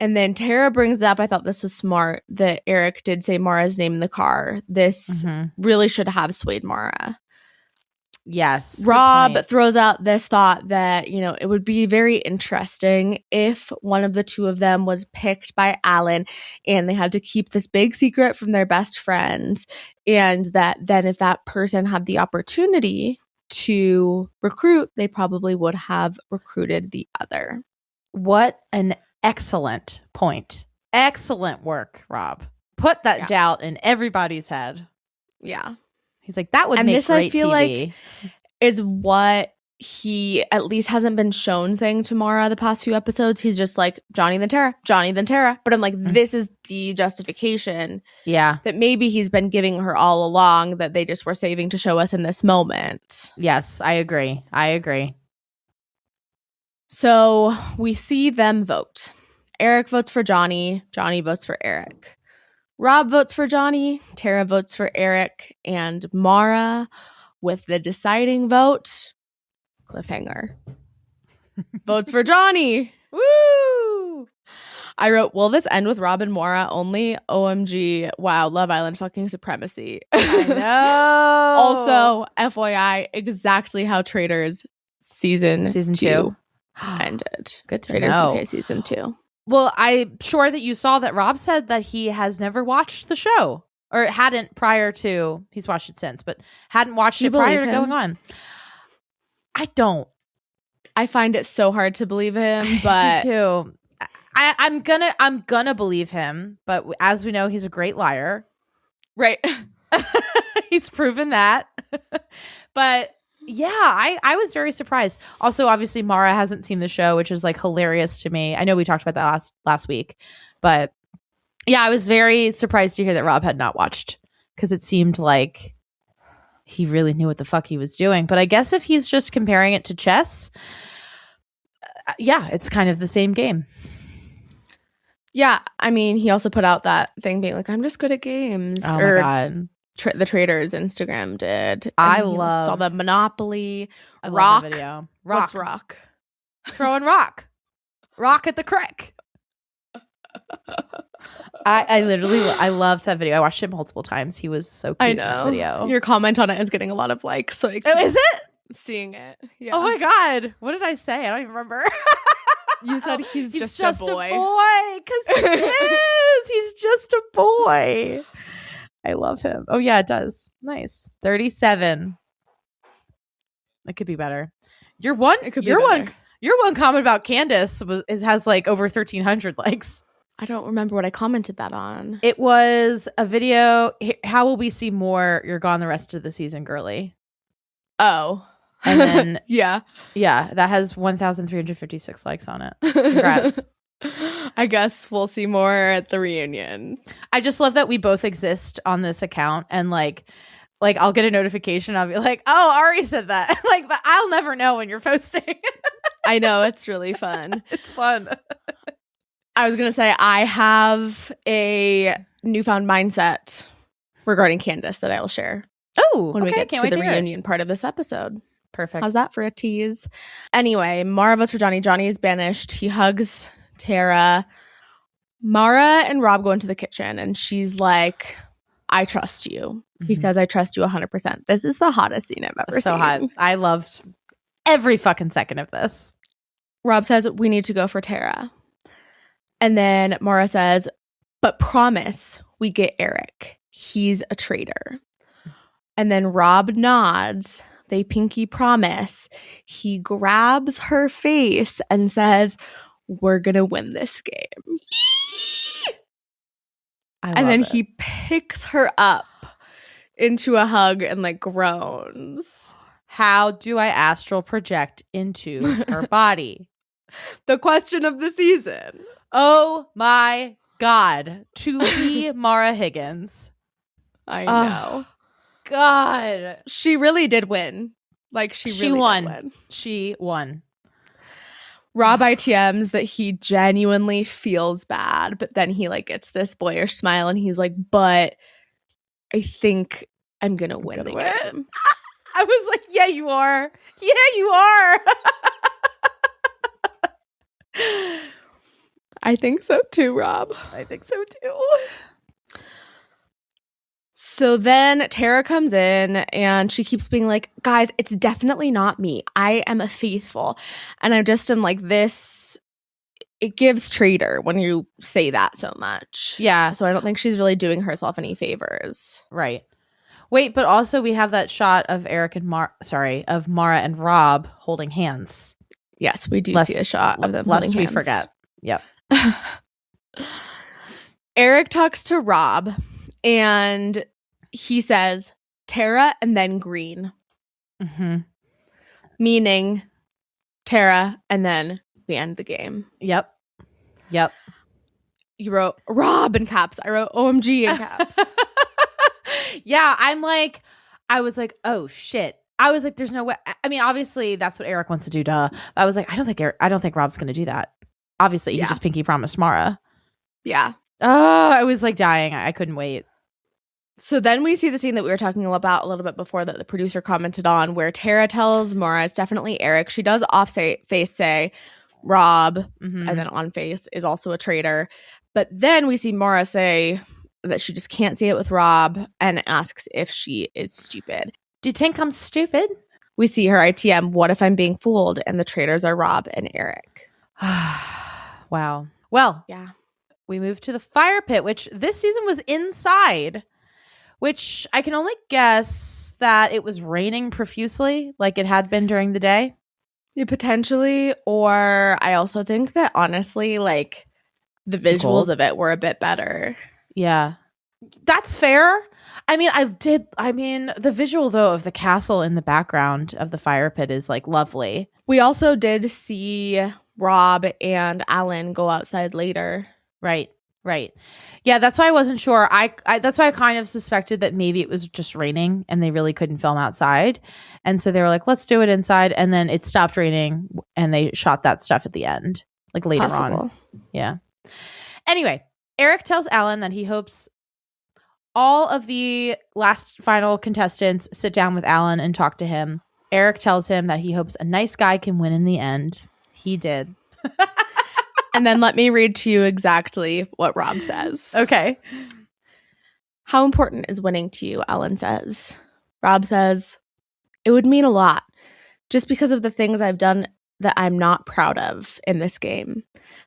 And then Tara brings up, I thought this was smart, that Eric did say Maura's name in the car. This really should have swayed Maura. Yes. Rob throws out this thought that, you know, it would be very interesting if one of the two of them was picked by Alan and they had to keep this big secret from their best friend. And that then if that person had the opportunity to recruit, they probably would have recruited the other. What an excellent point. Excellent work, Rob. Put that doubt in everybody's head. Yeah. He's like, that would and make this, great I feel TV. like, is what he at least hasn't been shown saying to Maura the past few episodes. He's just like, Johnny then Tara, Johnny then Tara. But I'm like, this is the justification that maybe he's been giving her all along, that they just were saving to show us in this moment. Yes, I agree. So we see them vote. Eric votes for Johnny. Johnny votes for Eric. Rob votes for Johnny. Tara votes for Eric. And Maura, with the deciding vote, cliffhanger, votes for Johnny. Woo! I wrote, will this end with Rob and Maura only? OMG. Wow. Love Island fucking supremacy. I know. Also, FYI, exactly how Traitors season 2 ended. Good to Traitors know. UK season 2. Well, I'm sure that you saw that Rob said that he has never watched the show, or hadn't prior to, he's watched it since, but hadn't watched it prior to going on. I don't. I find it so hard to believe him, but I do too. I'm gonna believe him, but as we know, he's a great liar. Right. He's proven that. But yeah, I was very surprised. Also, obviously, Maura hasn't seen the show, which is like hilarious to me. I know we talked about that last week, but yeah, I was very surprised to hear that Rob had not watched, because it seemed like he really knew what the fuck he was doing. But I guess if he's just comparing it to chess, yeah, it's kind of the same game. Yeah, I mean, he also put out that thing being like, I'm just good at games. Oh my God. The Traitors Instagram did. I saw the Monopoly. I Rock. love the video. What's rock? Throwing rock. Rock at the crick. I loved that video. I watched it multiple times. He was so cute. I in that know. video. Your comment on it is getting a lot of likes. So Oh, is it? Seeing it. Yeah. Oh my God. What did I say? I don't even remember. You said he's just a boy. Because he is. He's just a boy. I love him. Oh yeah, it does. Nice. 37. It could be better. Your one comment about Candace has like over 1,300 likes. I don't remember what I commented that on. It was a video. How will we see more? You're gone the rest of the season, girly. Oh. And then yeah, that has 1,356 likes on it. Congrats. I guess we'll see more at the reunion. I just love that we both exist on this account, and like I'll get a notification. I'll be like, "Oh, Ari said that." Like, but I'll never know when you're posting. I know, it's really fun. It's fun. I was gonna say I have a newfound mindset regarding Candace that I will share. Oh, when we get to the reunion part of this episode. Perfect. How's that for a tease? Anyway, Maura votes for Johnny. Johnny is banished. He hugs Tara. Maura and Rob go into the kitchen, and she's like, I trust you. Mm-hmm. He says, I trust you 100%. This is the hottest scene I've ever seen. So hot. I loved every fucking second of this. Rob says, we need to go for Tara. And then Maura says, but promise we get Eric. He's a traitor. And then Rob nods. they pinky promise. He grabs her face and says, "We're going to win this game." And then he picks her up into a hug and like groans. How do I astral project into her body? The question of the season. Oh my God. To be Maura Higgins. I know. God. She really did win. Like she really won. Did win. She won. Rob ITMs that he genuinely feels bad, but then he like gets this boyish smile and he's like, but I think I'm gonna win the game. I was like, yeah, you are. Yeah, you are. I think so too, Rob. I think so too. So then Tara comes in and she keeps being like, guys, it's definitely not me. I am a faithful. And I just am like, this, it gives traitor when you say that so much. Yeah. So I don't think she's really doing herself any favors. Right. Wait, but also we have that shot of Eric and of Maura and Rob holding hands. Yes, we do see a shot of them holding hands. Lest we forget. Yep. Eric talks to Rob and he says, Tara and then green. Mm-hmm. Meaning Tara and then we end the game. Yep. You wrote Rob in caps. I wrote OMG in caps. Yeah, I was like, oh shit. I was like, there's no way. I mean, obviously that's what Eric wants to do, duh. But I was like, I don't think Rob's gonna do that. Obviously, he just pinky promised Maura. Yeah. Oh, I was like dying. I couldn't wait. So then we see the scene that we were talking about a little bit before that the producer commented on, where Tara tells Maura it's definitely Eric. She does face say Rob, and then on face is also a traitor. But then we see Maura say that she just can't see it with Rob and asks if she is stupid. Do you think I'm stupid? We see her ITM, what if I'm being fooled? And the traitors are Rob and Eric. Wow. Well, yeah. We move to the fire pit, which this season was inside, which I can only guess that it was raining profusely like it had been during the day. Yeah, potentially. Or I also think that honestly, like the visuals of it were a bit better. Yeah. That's fair. I mean, the visual though of the castle in the background of the fire pit is like lovely. We also did see Rob and Alan go outside later. Right. Yeah, that's why I wasn't sure. That's why I kind of suspected that maybe it was just raining and they really couldn't film outside. And so they were like, let's do it inside. And then it stopped raining and they shot that stuff at the end, like later on. Yeah. Anyway, Eric tells Alan that he hopes all of the last final contestants sit down with Alan and talk to him. Eric tells him that he hopes a nice guy can win in the end. He did. And then let me read to you exactly what Rob says. Okay. How important is winning to you? Alan says. Rob says, it would mean a lot just because of the things I've done that I'm not proud of in this game.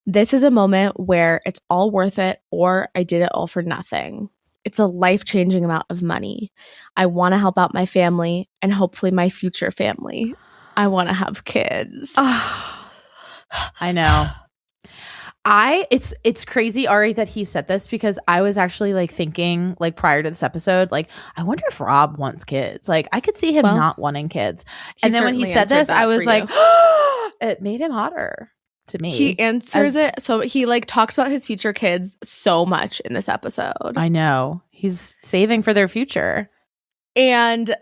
This is a moment where it's all worth it or I did it all for nothing. It's a life-changing amount of money. I want to help out my family and hopefully my future family. I want to have kids. I know. It's crazy, Ari, that he said this because I was actually like thinking like prior to this episode, like, I wonder if Rob wants kids. Like I could see him not wanting kids. And then when he said this, I was like, it made him hotter to me. He answers it. So he like talks about his future kids so much in this episode. I know. He's saving for their future. And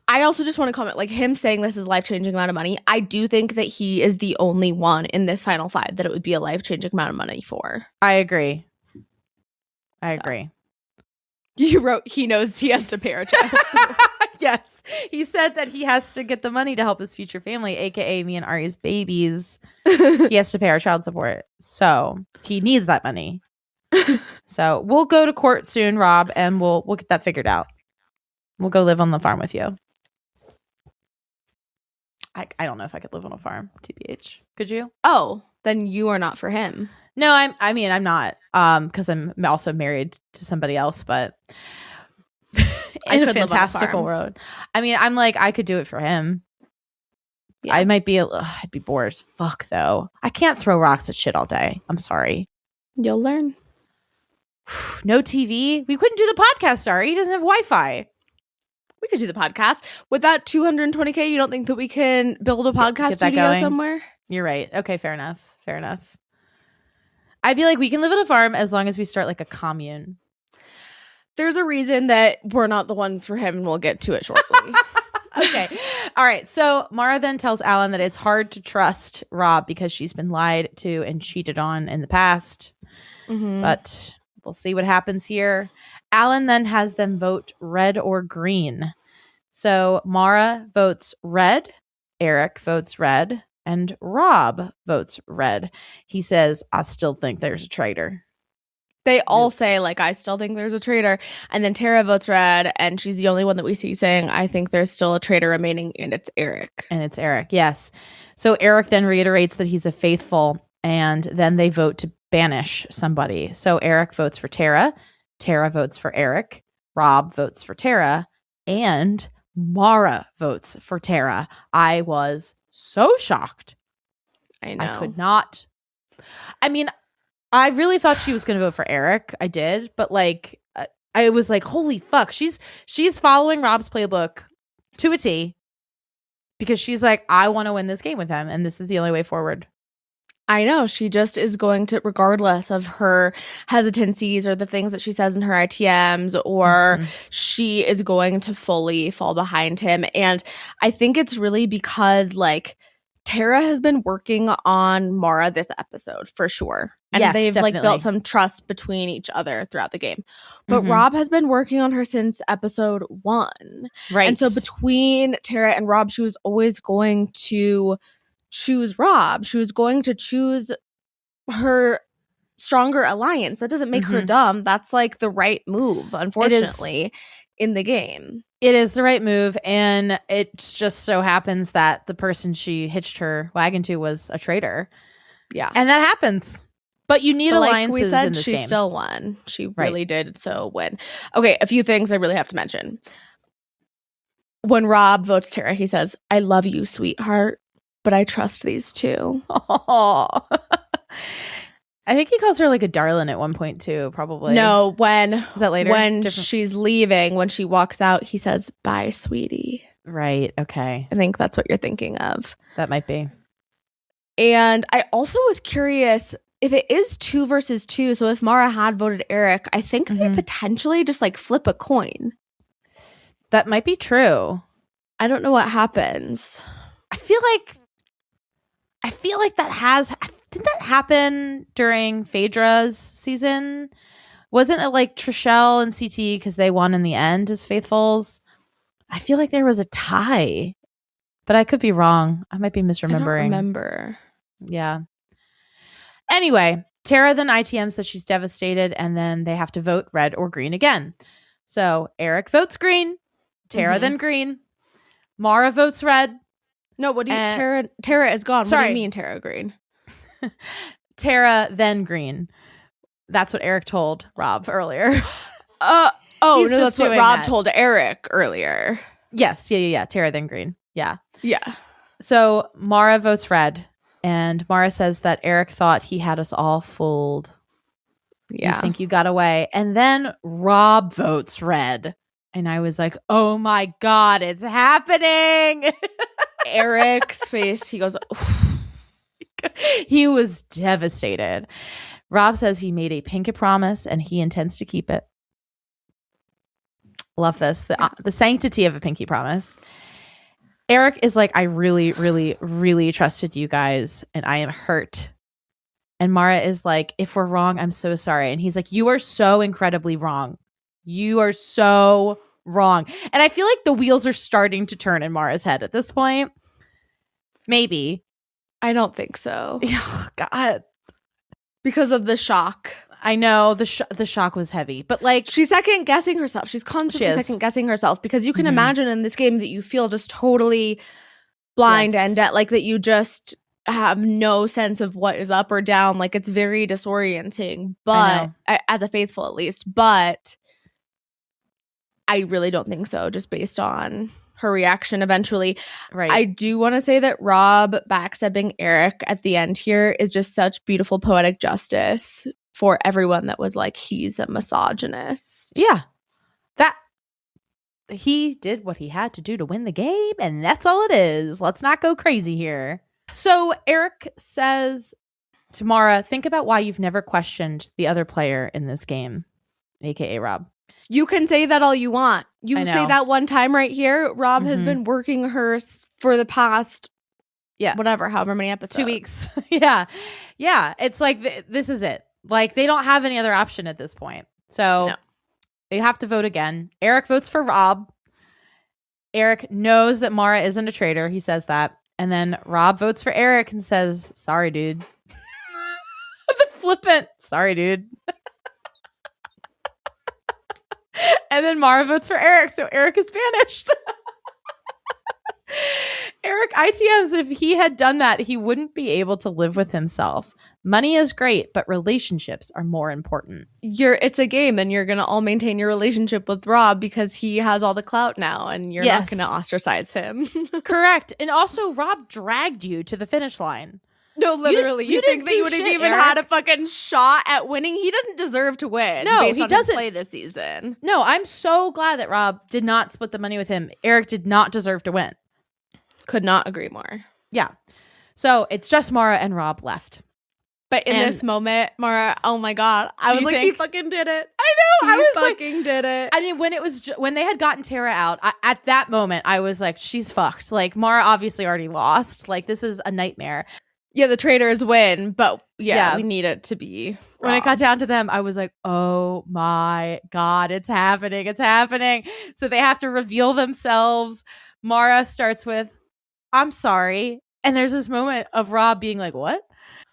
I also just want to comment, like him saying this is life-changing amount of money. I do think that he is the only one in this final five that it would be a life-changing amount of money for. I agree. I agree. You wrote he knows he has to pay our child support. Yes. He said that he has to get the money to help his future family, aka me and Ari's babies. He has to pay our child support. So he needs that money. So we'll go to court soon, Rob, and we'll get that figured out. We'll go live on the farm with you. I don't know if I could live on a farm, TBH. Could you? Oh, then you are not for him. No, I'm not. Because I'm also married to somebody else. But I in a could live on a fantastical farm. world. I mean, I'm like, I could do it for him. Yeah. I might be, I'd be bored as fuck though. I can't throw rocks at shit all day. I'm sorry. You'll learn. No TV. We couldn't do the podcast, Ari. He doesn't have Wi-Fi. We could do the podcast. With that 220K, you don't think that we can build a podcast Get that studio going? somewhere? You're right. Okay, fair enough. Fair enough. I'd be like, we can live on a farm as long as we start like a commune. There's a reason that we're not the ones for him, and we'll get to it shortly. Okay. All right. So Maura then tells Alan that it's hard to trust Rob because she's been lied to and cheated on in the past. Mhm. But we'll see what happens here. Alan then has them vote red or green. So Maura votes red, Eric votes red, and Rob votes red. He says, I still think there's a traitor. They all say, like, I still think there's a traitor. And then Tara votes red, and she's the only one that we see saying, I think there's still a traitor remaining, and it's Eric. And it's Eric, yes. So Eric then reiterates that he's a faithful, and then they vote to banish somebody. So Eric votes for Tara. Tara votes for Eric. Rob votes for Tara. And Maura votes for Tara. I was so shocked. I know. I could not. I mean, I really thought she was going to vote for Eric. I did. But like, I was like, holy fuck. She's following Rob's playbook to a T because she's like, I want to win this game with him. And this is the only way forward. I know. She just is going to, regardless of her hesitancies or the things that she says in her ITMs, or she is going to fully fall behind him. And I think it's really because, like, Tara has been working on Maura this episode for sure. And Yes, they've like definitely. built some trust between each other throughout the game. But Mhm. Rob has been working on her since episode 1. Right. And so between Tara and Rob, she was always going to choose Rob. She was going to choose her stronger alliance. That doesn't make her Mhm. dumb. That's like the right move, unfortunately, in the game. It is the right move, and it just so happens that the person she hitched her wagon to was a traitor, Yeah. and that happens. But you need But like alliances we said, in this she game. still won. She really did so win. Okay, a few things I really have to mention. When Rob votes Tara, he says, I love you, sweetheart, but I trust these two. I think he calls her like a darling at one point too. Probably No, when Is that later? when Different- she's leaving, when she walks out, he says, bye, sweetie. Right. Okay, I think that's what you're thinking of. that might be. And I also was curious if it is 2 versus 2. So if Maura had voted Eric, I think they Mhm. potentially just like flip a coin. That might be true. I don't know what happens. I feel like didn't that happen during Phaedra's season? Wasn't it like Trishelle and CT because they won in the end as faithfuls? I feel like there was a tie, but I could be wrong. I might be I don't misremembering. remember. Yeah. Anyway, Tara then ITMs that she's devastated, and then they have to vote red or green again. So Eric votes green, Tara Mhm. then green, Maura votes red, No, what do you And- Tara is gone. What do Sorry. you mean Tara Green? Tara then green. That's what Eric told Rob earlier. Oh He's no, just that's what doing Rob that. told Eric earlier. Yes, yeah. Tara then green. Yeah. Yeah. So Maura votes red, and Maura says that Eric thought he had us all fooled. Yeah. You think you got away. And then Rob votes red. And I was like, oh my God, it's happening. Eric's face, he goes, He was devastated. Rob says he made a pinky promise and he intends to keep it. Love this. The sanctity of a pinky promise. Eric is like, I really, really, really trusted you guys and I am hurt. And Maura is like, if we're wrong, I'm so sorry. And he's like, you are so incredibly wrong. You are so wrong. And I feel like the wheels are starting to turn in Maura's head at this point. Maybe. I don't think so. Oh, God. Because of the shock. I know the shock was heavy, but like She's second guessing herself. She's constantly She is. second guessing herself because you can Mhm. imagine in this game that you feel just totally blind Yes. and like that you just have no sense of what is up or down. Like it's very disorienting, but know. as a faithful at least. But I really don't think so, just based on her reaction eventually. Right. I do want to say that Rob backstabbing Eric at the end here is just such beautiful poetic justice for everyone that was like, he's a misogynist. Yeah. That he did what he had to do to win the game, and that's all it is. Let's not go crazy here. So Eric says to Maura, think about why you've never questioned the other player in this game, aka Rob. You can say that all you want. I You know. say that one time right here. Rob has been working her for the past, whatever, however many episodes. 2 weeks. Yeah. It's like, this is it. Like, they don't have any other option at this point. So they have to vote again. Eric votes for Rob. Eric knows that Maura isn't a traitor. He says that. And then Rob votes for Eric and says, sorry, dude. The flippant. Sorry, dude. And then Maura votes for Eric. So Eric is banished. Eric ITMs, if he had done that, he wouldn't be able to live with himself. Money is great, but relationships are more important. It's a game, and you're gonna all maintain your relationship with Rob because he has all the clout now, and you're not gonna ostracize him. Correct. And also, Rob dragged you to the finish line. No, literally. You think didn't that you do would have shit, even Eric. had a fucking shot at winning? He doesn't deserve to win. No, based he on doesn't. His play this season. No, I'm so glad that Rob did not split the money with him. Eric did not deserve to win. Could not agree more. Yeah. So it's just Maura and Rob left. But in this moment, Maura, oh my God. I was like, he fucking did it. I know. I was fucking did it. I mean, when they had gotten Tara out, at that moment, I was like, she's fucked. Like, Maura obviously already lost. Like, this is a nightmare. Yeah, the Traitors win, but we need it to be When it got down to them, I was like, oh my God, it's happening. It's happening. So they have to reveal themselves. Maura starts with, I'm sorry. And there's this moment of Rob being like, what?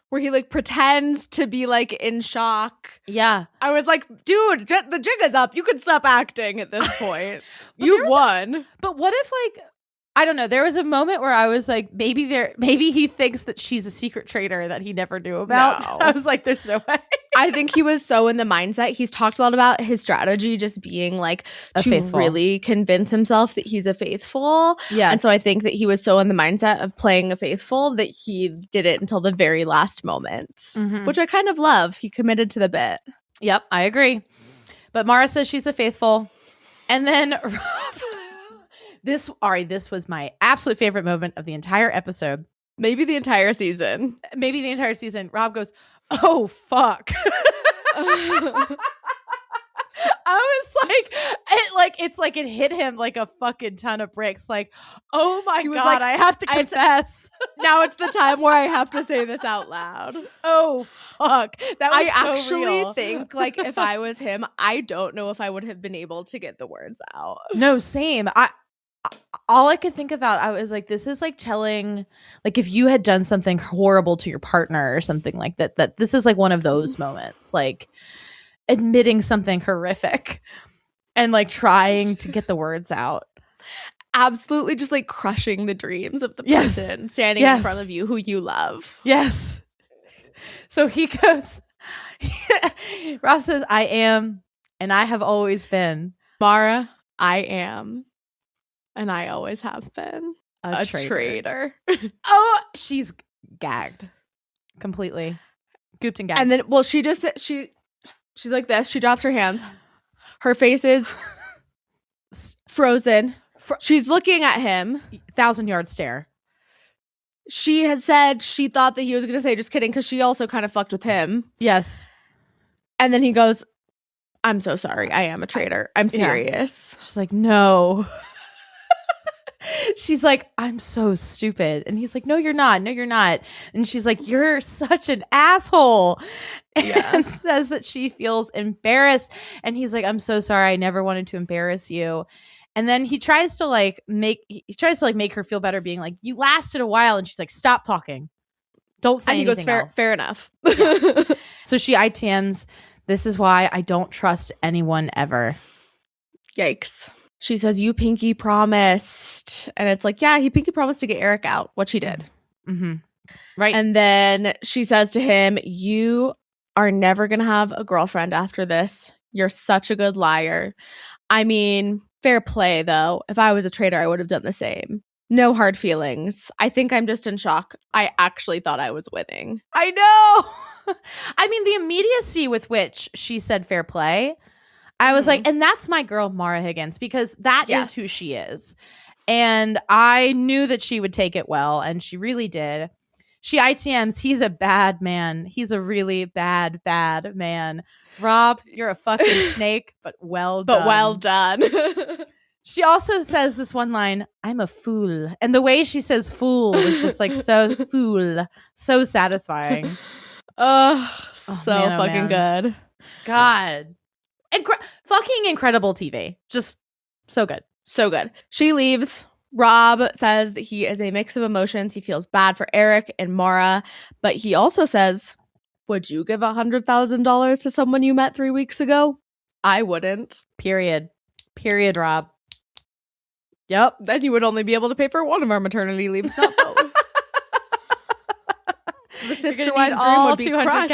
Where he like pretends to be like in shock. Yeah. I was like, dude, the jig is up. You can stop acting at this point. You've won. But what if like, I don't know. There was a moment where I was like, maybe he thinks that she's a secret traitor that he never knew about. No. I was like, there's no way. I think he was so in the mindset. He's talked a lot about his strategy just being like to faithful. really convince himself that he's a faithful. Yes. And so I think that he was so in the mindset of playing a faithful that he did it until the very last moment, which I kind of love. He committed to the bit. Yep, I agree. But Maura says she's a faithful. And then This was my absolute favorite moment of the entire episode. Maybe the entire season. Rob goes, oh, fuck. I was like, it's like it hit him like a fucking ton of bricks. Like, oh my He was God, like, I have to confess. Now it's the time where I have to say this out loud. Oh, fuck. That was I so actually real. think like if I was him, I don't know if I would have been able to get the words out. No, same. All I could think about, I was like, this is like telling, like if you had done something horrible to your partner or something like that this is like one of those moments, like admitting something horrific and like trying to get the words out. Absolutely just like crushing the dreams of the person standing in front of you who you love. Yes. So he goes, Rob says, I am, and I have always been. Maura, I am. And I always have been a traitor. Oh, she's gagged completely. Gooped and gagged. And then, well, she's like this. She drops her hands. Her face is frozen. She's looking at him. 1,000-yard stare. She has said she thought that he was going to say, just kidding, because she also kind of fucked with him. Yes. And then he goes, I'm so sorry. I am a traitor. I'm serious. Yeah. She's like, no. She's like, I'm so stupid. And he's like, no, you're not. No, you're not. And she's like, you're such an asshole. And says that she feels embarrassed. And he's like, I'm so sorry. I never wanted to embarrass you. And then he tries to make her feel better, being like, you lasted a while. And she's like, stop talking. Don't say anything. And he goes, fair enough. Yeah. So she ITMs, this is why I don't trust anyone ever. Yikes. She says, you pinky promised. And it's like, yeah, he pinky promised to get Eric out, which he did. Mm-hmm. Right. And then she says to him, you are never going to have a girlfriend after this. You're such a good liar. I mean, Fair play, though. If I was a traitor, I would have done the same. No hard feelings. I think I'm just in shock. I actually thought I was winning. I know. I mean, the immediacy with which she said fair play, I was like, and that's my girl, Maura Higgins, because that is who she is. And I knew that she would take it well, and she really did. She ITMs, he's a bad man. He's a really bad, bad man. Rob, you're a fucking snake, but well done. But well done. She also says this one line, I'm a fool. And the way she says fool was just like so fool. So satisfying. So fucking good. God. Fucking incredible TV. Just so good. So good. She leaves. Rob says that he is a mix of emotions. He feels bad for Eric and Maura, but he also says, would you give $100,000 to someone you met 3 weeks ago? I wouldn't. Period, Rob. Yep. Then you would only be able to pay for one of our maternity leaves, not both. The sister wives dream would be crushed.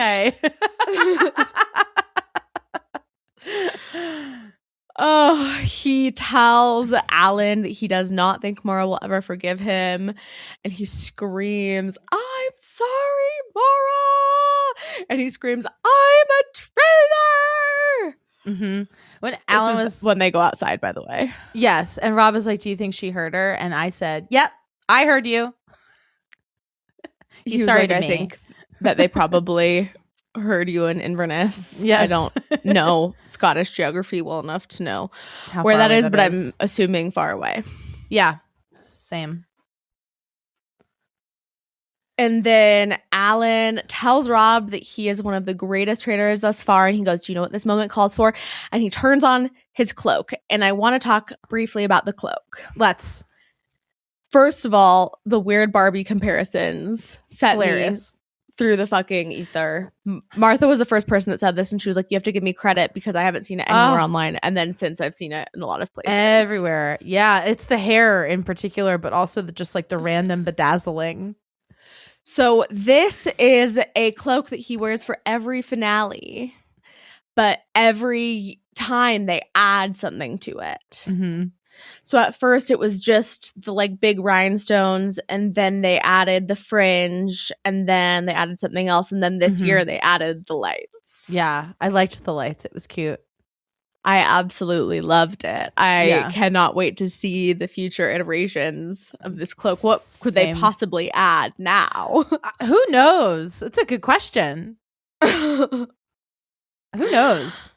Oh, he tells Alan that he does not think Maura will ever forgive him. And he screams, I'm sorry, Maura. And he screams, I'm a traitor. Mm-hmm. When they go outside, by the way. Yes. And Rob is like, do you think she heard her? And I said, yep, I heard you. He's sorry like, I think that they probably heard you in Inverness. Yes. I don't know Scottish geography well enough to know where that is, but I'm assuming far away. Yeah, same. And then Alan tells Rob that he is one of the greatest traitors thus far. And he goes, do you know what this moment calls for? And he turns on his cloak. And I want to talk briefly about the cloak. Let's. First of all, the weird Barbie comparisons set hilarious. Me through the fucking ether. Martha was the first person that said this, and she was like, you have to give me credit because I haven't seen it anywhere online. And then since I've seen it in a lot of places. Everywhere. Yeah, it's the hair in particular, but also just like the random bedazzling. So this is a cloak that he wears for every finale, but every time they add something to it. Mm-hmm. So at first it was just the like big rhinestones, and then they added the fringe, and then they added something else, and then this year they added the lights. Yeah, I liked the lights. It was cute. I absolutely loved it. I cannot wait to see the future iterations of this cloak. What could they possibly add now? Who knows? It's a good question. Who knows?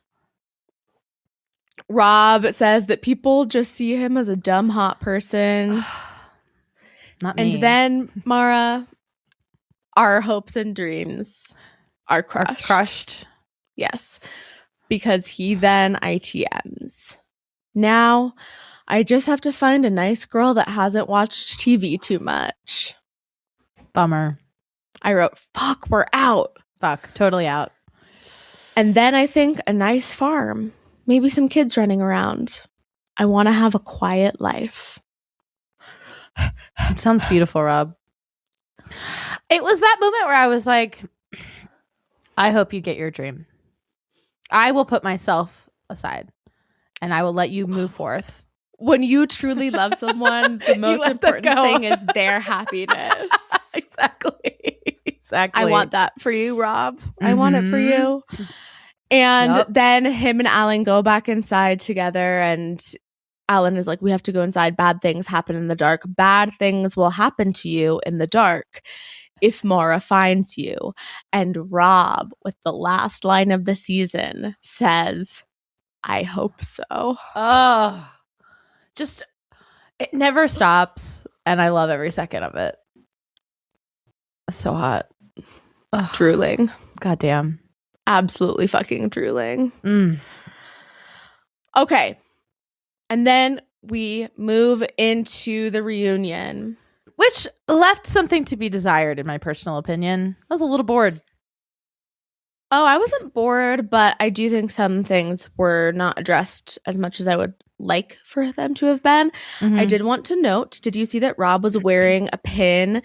Rob says that people just see him as a dumb, hot person. Not me. And then, Maura, our hopes and dreams are crushed. Yes. Because he then ITMs. Now, I just have to find a nice girl that hasn't watched TV too much. Bummer. I wrote, fuck, we're out. Fuck, totally out. And then I think a nice farm. Maybe some kids running around. I want to have a quiet life. It sounds beautiful, Rob. It was that moment where I was like, I hope you get your dream. I will put myself aside and I will let you move forth. When you truly love someone, the most important thing is their happiness. Exactly. I want that for you, Rob. I want it for you. And then him and Alan go back inside together, and Alan is like, we have to go inside. Bad things happen in the dark. Bad things will happen to you in the dark if Maura finds you. And Rob, with the last line of the season, says, I hope so. Oh, just, it never stops. And I love every second of it. It's so hot. Ugh. Drooling. Goddamn. Absolutely fucking drooling. Okay. And then we move into the reunion, which left something to be desired, in my personal opinion. I was a little bored. Oh, I wasn't bored, but I do think some things were not addressed as much as I would like for them to have been. I did want to note, did you see that Rob was wearing a pin,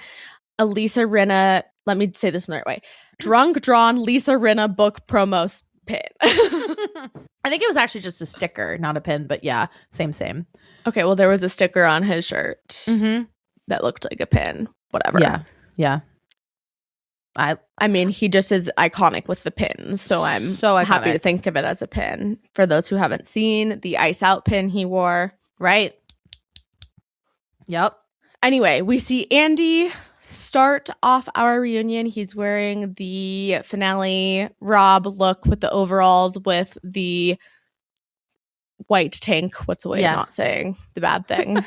a Lisa Rinna, let me say this in the right way, Drunk Drawn Lisa Rinna book promo pin. I think it was actually just a sticker, not a pin, but yeah, same. Okay, well, there was a sticker on his shirt Mm-hmm. that looked like a pin. Whatever. Yeah. I mean, he just is iconic with the pins, so I'm So happy iconic. to think of it as a pin. For those who haven't seen the Ice Out pin he wore. Right. Yep. Anyway, we see Andy start off our reunion. He's wearing the finale Rob look with the overalls with the white tank. What's a way of not saying the bad thing?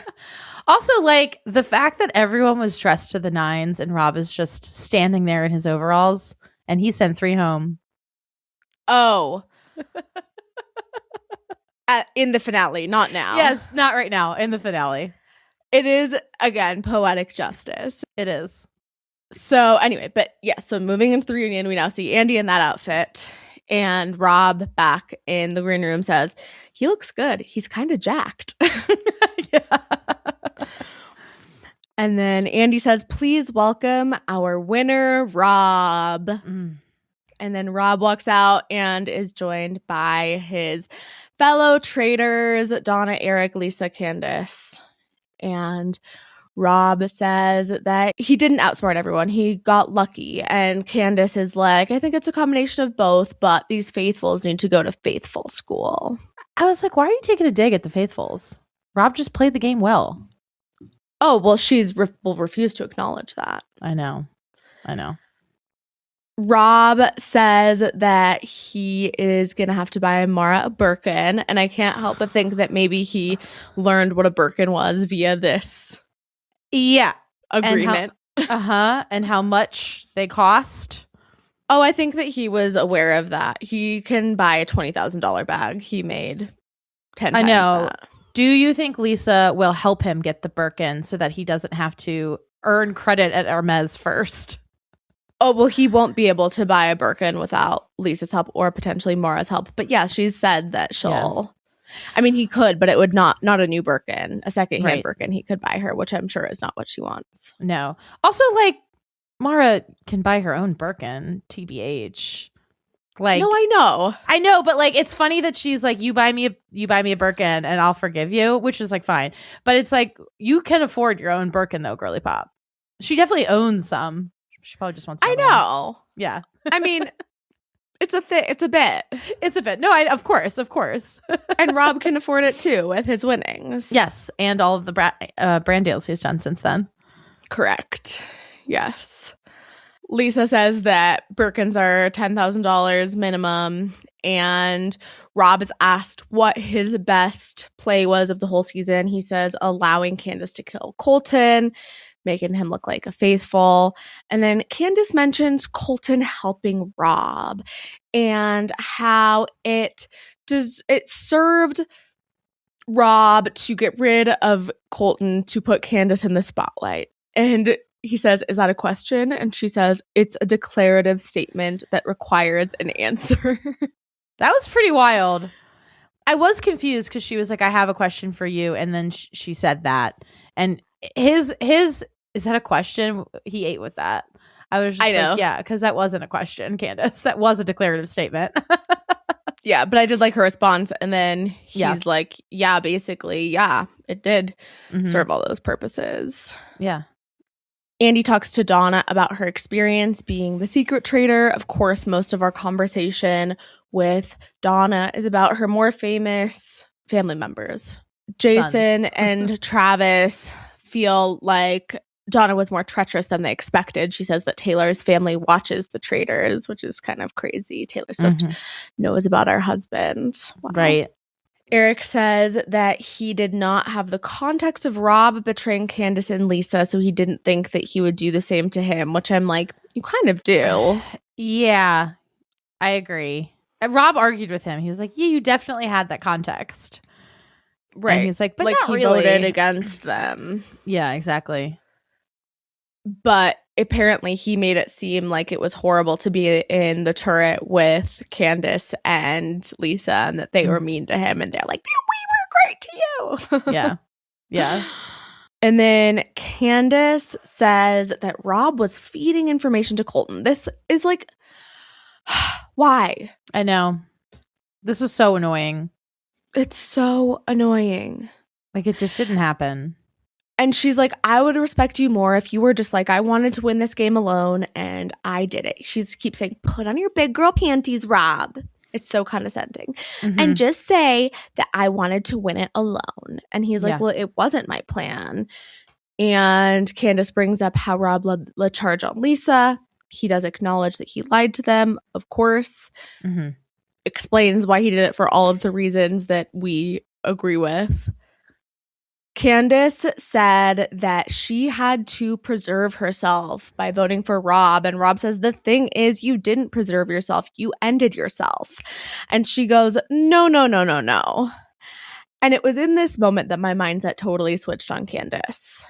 Also, like, the fact that everyone was dressed to the nines and Rob is just standing there in his overalls and he sent 3 home. Oh. In the finale, not now. Yes, not right now, in the finale. It is, again, poetic justice. It is. So anyway, but yeah, so moving into the reunion, we now see Andy in that outfit. And Rob back in the green room says, he looks good. He's kind of jacked. Yeah. And then Andy says, please welcome our winner, Rob. And then Rob walks out and is joined by his fellow traitors, Donna, Eric, Lisa, Candace. And Rob says that he didn't outsmart everyone. He got lucky. And Candace is like, I think it's a combination of both, but these faithfuls need to go to faithful school. I was like, why are you taking a dig at the faithfuls? Rob just played the game well. Oh, well, will refuse to acknowledge that. I know. Rob says that he is going to have to buy Maura a Birkin. And I can't help but think that maybe he learned what a Birkin was via this agreement. And how much they cost. Oh, I think that he was aware of that. He can buy a $20,000 bag. He made 10 times that. Do you think Lisa will help him get the Birkin so that he doesn't have to earn credit at Hermes first? Oh, well, he won't be able to buy a Birkin without Lisa's help or potentially Maura's help. But yeah, she's said that she'll... I mean, he could, but it would not a new Birkin, a secondhand Birkin he could buy her, which I'm sure is not what she wants. No. Also, like, Maura can buy her own Birkin, TBH. Like, no, I know, but like, it's funny that she's like, you buy me a Birkin and I'll forgive you, which is like fine. But it's like, you can afford your own Birkin though, girly pop. She definitely owns some. She probably just wants. I know. One. Yeah. I mean, it's a bit. It's a bit. No, of course. And Rob can afford it too with his winnings. Yes, and all of the brand deals he's done since then. Correct. Yes. Lisa says that Birkins are $10,000 minimum, and Rob is asked what his best play was of the whole season. He says allowing Candace to kill Colton, making him look like a faithful. And then Candace mentions Colton helping Rob and how it served Rob to get rid of Colton to put Candace in the spotlight. And he says, is that a question? And she says, it's a declarative statement that requires an answer. That was pretty wild. I was confused because she was like, I have a question for you. And then she said that. And his is that a question? He ate with that. I was just like, yeah, because that wasn't a question, Candace. That was a declarative statement. Yeah, but I did like her response. And then he's like, yeah, basically, yeah, it did serve all those purposes. Yeah. Andy talks to Donna about her experience being the secret traitor. Of course, most of our conversation with Donna is about her more famous family members. Jason and Travis feel like Donna was more treacherous than they expected. She says that Taylor's family watches the Traitors, which is kind of crazy. Taylor Swift knows about our husbands. Wow. Right. Eric says that he did not have the context of Rob betraying Candace and Lisa, so he didn't think that he would do the same to him, which I'm like, you kind of do. Yeah, I agree. And Rob argued with him. He was like, yeah, you definitely had that context. Right. And he's like, but like not he really. voted against them. Yeah, exactly. But apparently he made it seem like it was horrible to be in the turret with Candace and Lisa and that they were mean to him. And they're like, we were great to you. Yeah. Yeah. And then Candace says that Rob was feeding information to Colton. This is like, why? I know. This was so annoying. It's so annoying. Like, it just didn't happen. And she's like, I would respect you more if you were just like, I wanted to win this game alone and I did it. She keeps saying, put on your big girl panties, Rob. It's so condescending. And just say that I wanted to win it alone. And he's like, well, it wasn't my plan. And Candace brings up how Rob led the charge on Lisa. He does acknowledge that he lied to them, of course. Explains why he did it for all of the reasons that we agree with. Candace said that she had to preserve herself by voting for Rob. And Rob says, the thing is, you didn't preserve yourself. You ended yourself. And she goes, no. And it was in this moment that my mindset totally switched on Candace.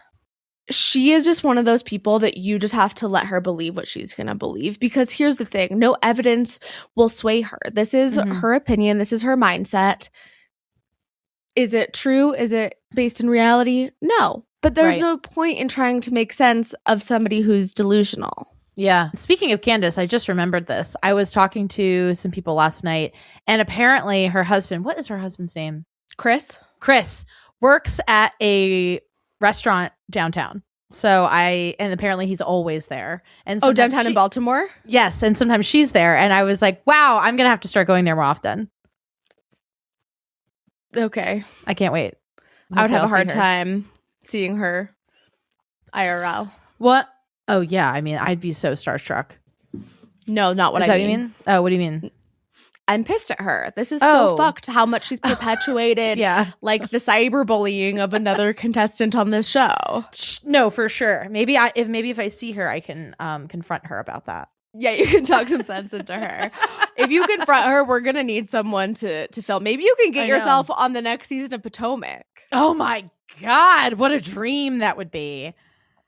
She is just one of those people that you just have to let her believe what she's going to believe. Because here's the thing. No evidence will sway her. This is her opinion. This is her mindset. Is it true? Is it based in reality? No. But there's no point in trying to make sense of somebody who's delusional. Yeah. Speaking of Candace, I just remembered this. I was talking to some people last night, and apparently her husband, what is her husband's name? Chris works at a restaurant downtown. And apparently he's always there. And downtown in Baltimore? Yes. And sometimes she's there. And I was like, wow, I'm going to have to start going there more often. Okay. I can't wait. I would have a hard time seeing her IRL. What? Oh, yeah. I mean, I'd be so starstruck. No, not what I mean. Is that what you mean? Oh, what do you mean? I'm pissed at her. This is so fucked how much she's perpetuated like the cyberbullying of another contestant on this show. No, for sure. Maybe if I see her, I can confront her about that. Yeah, you can talk some sense into her. If you confront her, we're going to need someone to film. Maybe you can get yourself on the next season of Potomac. Oh my God. What a dream that would be.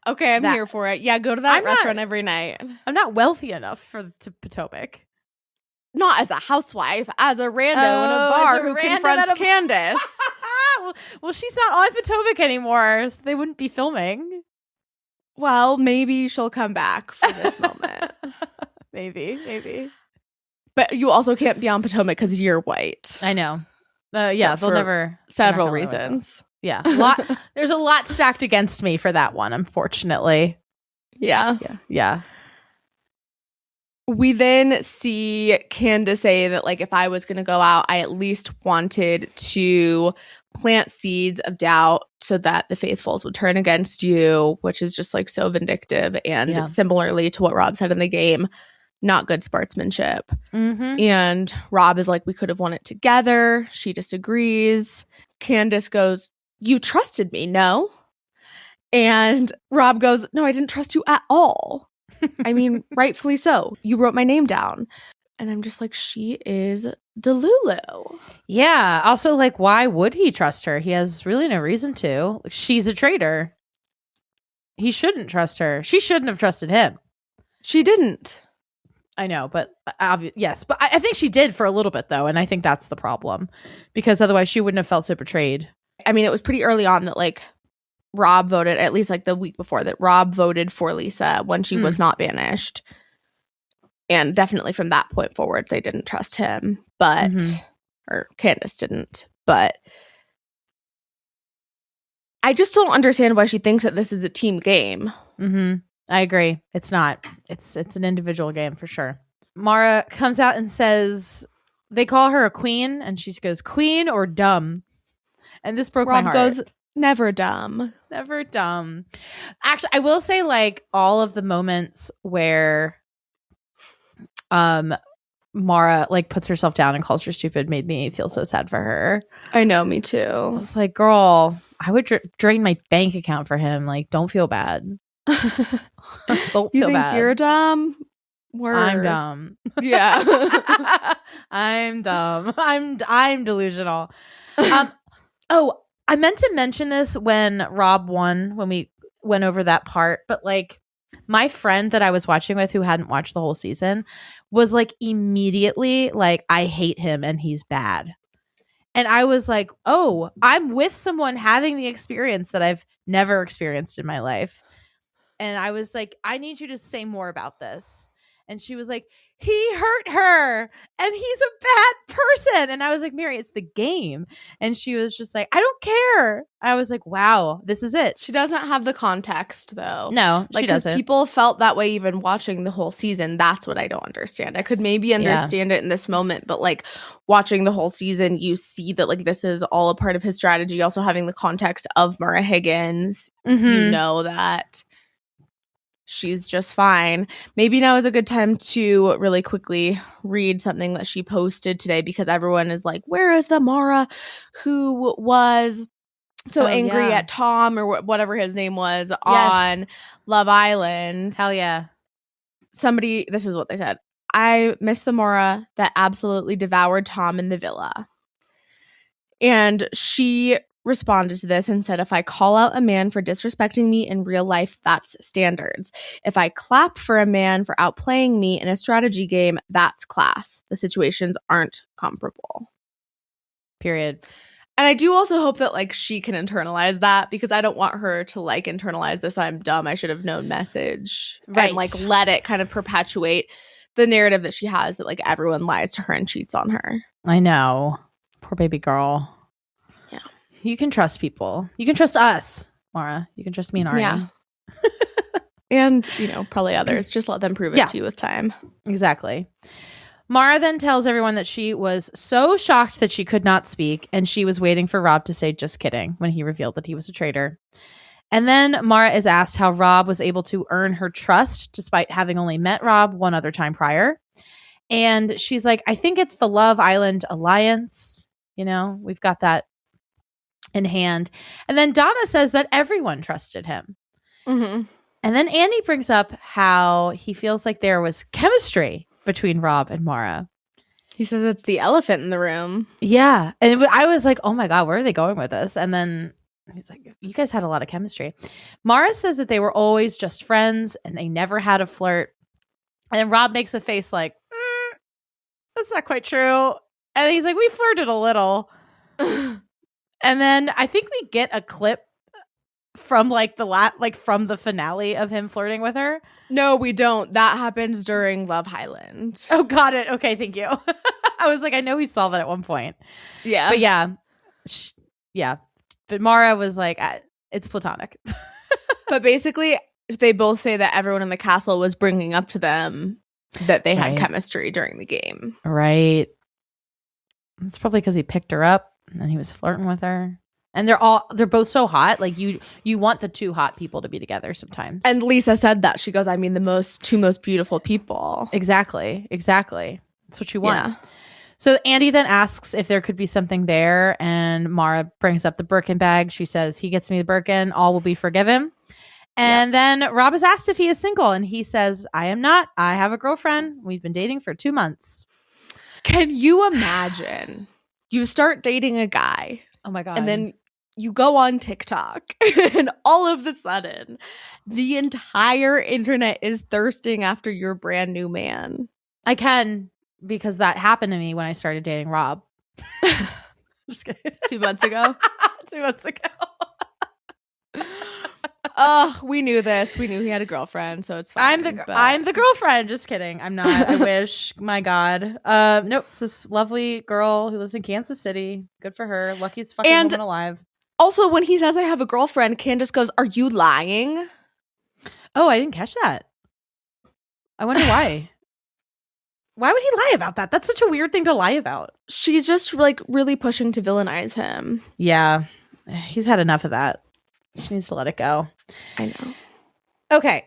Okay, I'm here for it. Yeah, go to that restaurant every night. I'm not wealthy enough to Potomac. Not as a housewife, as a rando in a bar who confronts Candace. Well, she's not on Potomac anymore, so they wouldn't be filming. Well, maybe she'll come back for this moment. Maybe. But you also can't be on Potomac because you're white. I know. They'll never. Several reasons. Yeah. There's a lot stacked against me for that one, unfortunately. Yeah. We then see Candace say that, like, if I was going to go out, I at least wanted to plant seeds of doubt so that the faithfuls would turn against you, which is just like so vindictive. And similarly to what Rob said in the game, not good sportsmanship. And Rob is like, we could have won it together. She disagrees. Candace goes, you trusted me, no? And Rob goes, no, I didn't trust you at all. I mean, rightfully so. You wrote my name down. And I'm just like, she is Delulu. Yeah. Also, like, why would he trust her? He has really no reason to. She's a traitor. He shouldn't trust her. She shouldn't have trusted him. She didn't. I know, but yes. But I think she did for a little bit, though. And I think that's the problem. Because otherwise she wouldn't have felt so betrayed. I mean, it was pretty early on that, like, Rob voted, at least like the week before, that Rob voted for Lisa when she was not banished. And definitely from that point forward, they didn't trust him, but, or Candace didn't. But I just don't understand why she thinks that this is a team game. I agree. It's not. It's an individual game for sure. Maura comes out and says, they call her a queen, and she goes, queen or dumb? And this broke my heart. Rob goes, never dumb. Never dumb. Actually, I will say, like, all of the moments where Maura, like, puts herself down and calls her stupid made me feel so sad for her. I know, me too. I was like, girl, I would drain my bank account for him. Like, don't feel bad. Don't you feel think bad. You're dumb? I'm dumb. Yeah. I'm dumb. I'm delusional. Oh, I meant to mention this when Rob won, when we went over that part, but, like, my friend that I was watching with, who hadn't watched the whole season, was like immediately like, I hate him and he's bad. And I was like, oh, I'm with someone having the experience that I've never experienced in my life. And I was like, I need you to say more about this. And she was like, he hurt her and he's a bad person. And I was like, Mary, it's the game. And she was just like, I don't care. I was like, wow, this is it. She doesn't have the context, though. No, like, she doesn't. People felt that way even watching the whole season. That's what I don't understand. I could maybe understand it in this moment, but like watching the whole season, you see that like this is all a part of his strategy. Also having the context of Maura Higgins, you know that she's just fine. Maybe now is a good time to really quickly read something that she posted today, because everyone is like, where is the Maura who was so angry at Tom or whatever his name was on Love Island? Hell yeah. This is what they said. I miss the Maura that absolutely devoured Tom in the villa. And she responded to this and said, if I call out a man for disrespecting me in real life, that's standards. If I clap for a man for outplaying me in a strategy game, that's class. The situations aren't comparable. Period. And I do also hope that like she can internalize that, because I don't want her to like internalize this I'm dumb, I should have known message. Right. And like let it kind of perpetuate the narrative that she has that like everyone lies to her and cheats on her. I know. Poor baby girl. Yeah. You can trust people. You can trust us, Maura. You can trust me and Ari. Yeah. And, probably others. Just let them prove it to you with time. Exactly. Maura then tells everyone that she was so shocked that she could not speak, and she was waiting for Rob to say just kidding when he revealed that he was a traitor. And then Maura is asked how Rob was able to earn her trust despite having only met Rob one other time prior. And she's like, I think it's the Love Island Alliance. We've got that in hand. And then Donna says that everyone trusted him. Mm-hmm. And then Andy brings up how he feels like there was chemistry between Rob and Maura. He says it's the elephant in the room. Yeah. And I was like, oh my God, where are they going with this? And then he's like, you guys had a lot of chemistry. Maura says that they were always just friends and they never had a flirt. And then Rob makes a face like, that's not quite true. And he's like, we flirted a little. And then I think we get a clip from like from the finale of him flirting with her. No, we don't. That happens during Love Island. Oh, got it. Okay, thank you. I was like, I know we saw that at one point. Yeah. But yeah. But Maura was like, it's platonic. But basically, they both say that everyone in the castle was bringing up to them that they had chemistry during the game. Right. It's probably because he picked her up and he was flirting with her. And they're both so hot. Like you want the two hot people to be together sometimes. And Lisa said that. She goes, I mean, the two most beautiful people. Exactly. That's what you want. Yeah. So Andy then asks if there could be something there. And Maura brings up the Birkin bag. She says, he gets me the Birkin, all will be forgiven. And then Rob is asked if he is single. And he says, I am not. I have a girlfriend. We've been dating for 2 months. Can you imagine? You start dating a guy. Oh my God. And then you go on TikTok and all of a sudden the entire internet is thirsting after your brand new man. I can, because that happened to me when I started dating Rob. Just kidding. 2 months ago. 2 months ago. Oh, we knew this. We knew he had a girlfriend, so it's fine. I'm the girlfriend. Just kidding. I'm not. I wish. My God. Nope. It's this lovely girl who lives in Kansas City. Good for her. Luckiest fucking woman alive. Also, when he says I have a girlfriend, Candace goes, "Are you lying?" Oh, I didn't catch that. I wonder why. Why would he lie about that? That's such a weird thing to lie about. She's just like really pushing to villainize him. Yeah. He's had enough of that. She needs to let it go. I know. Okay.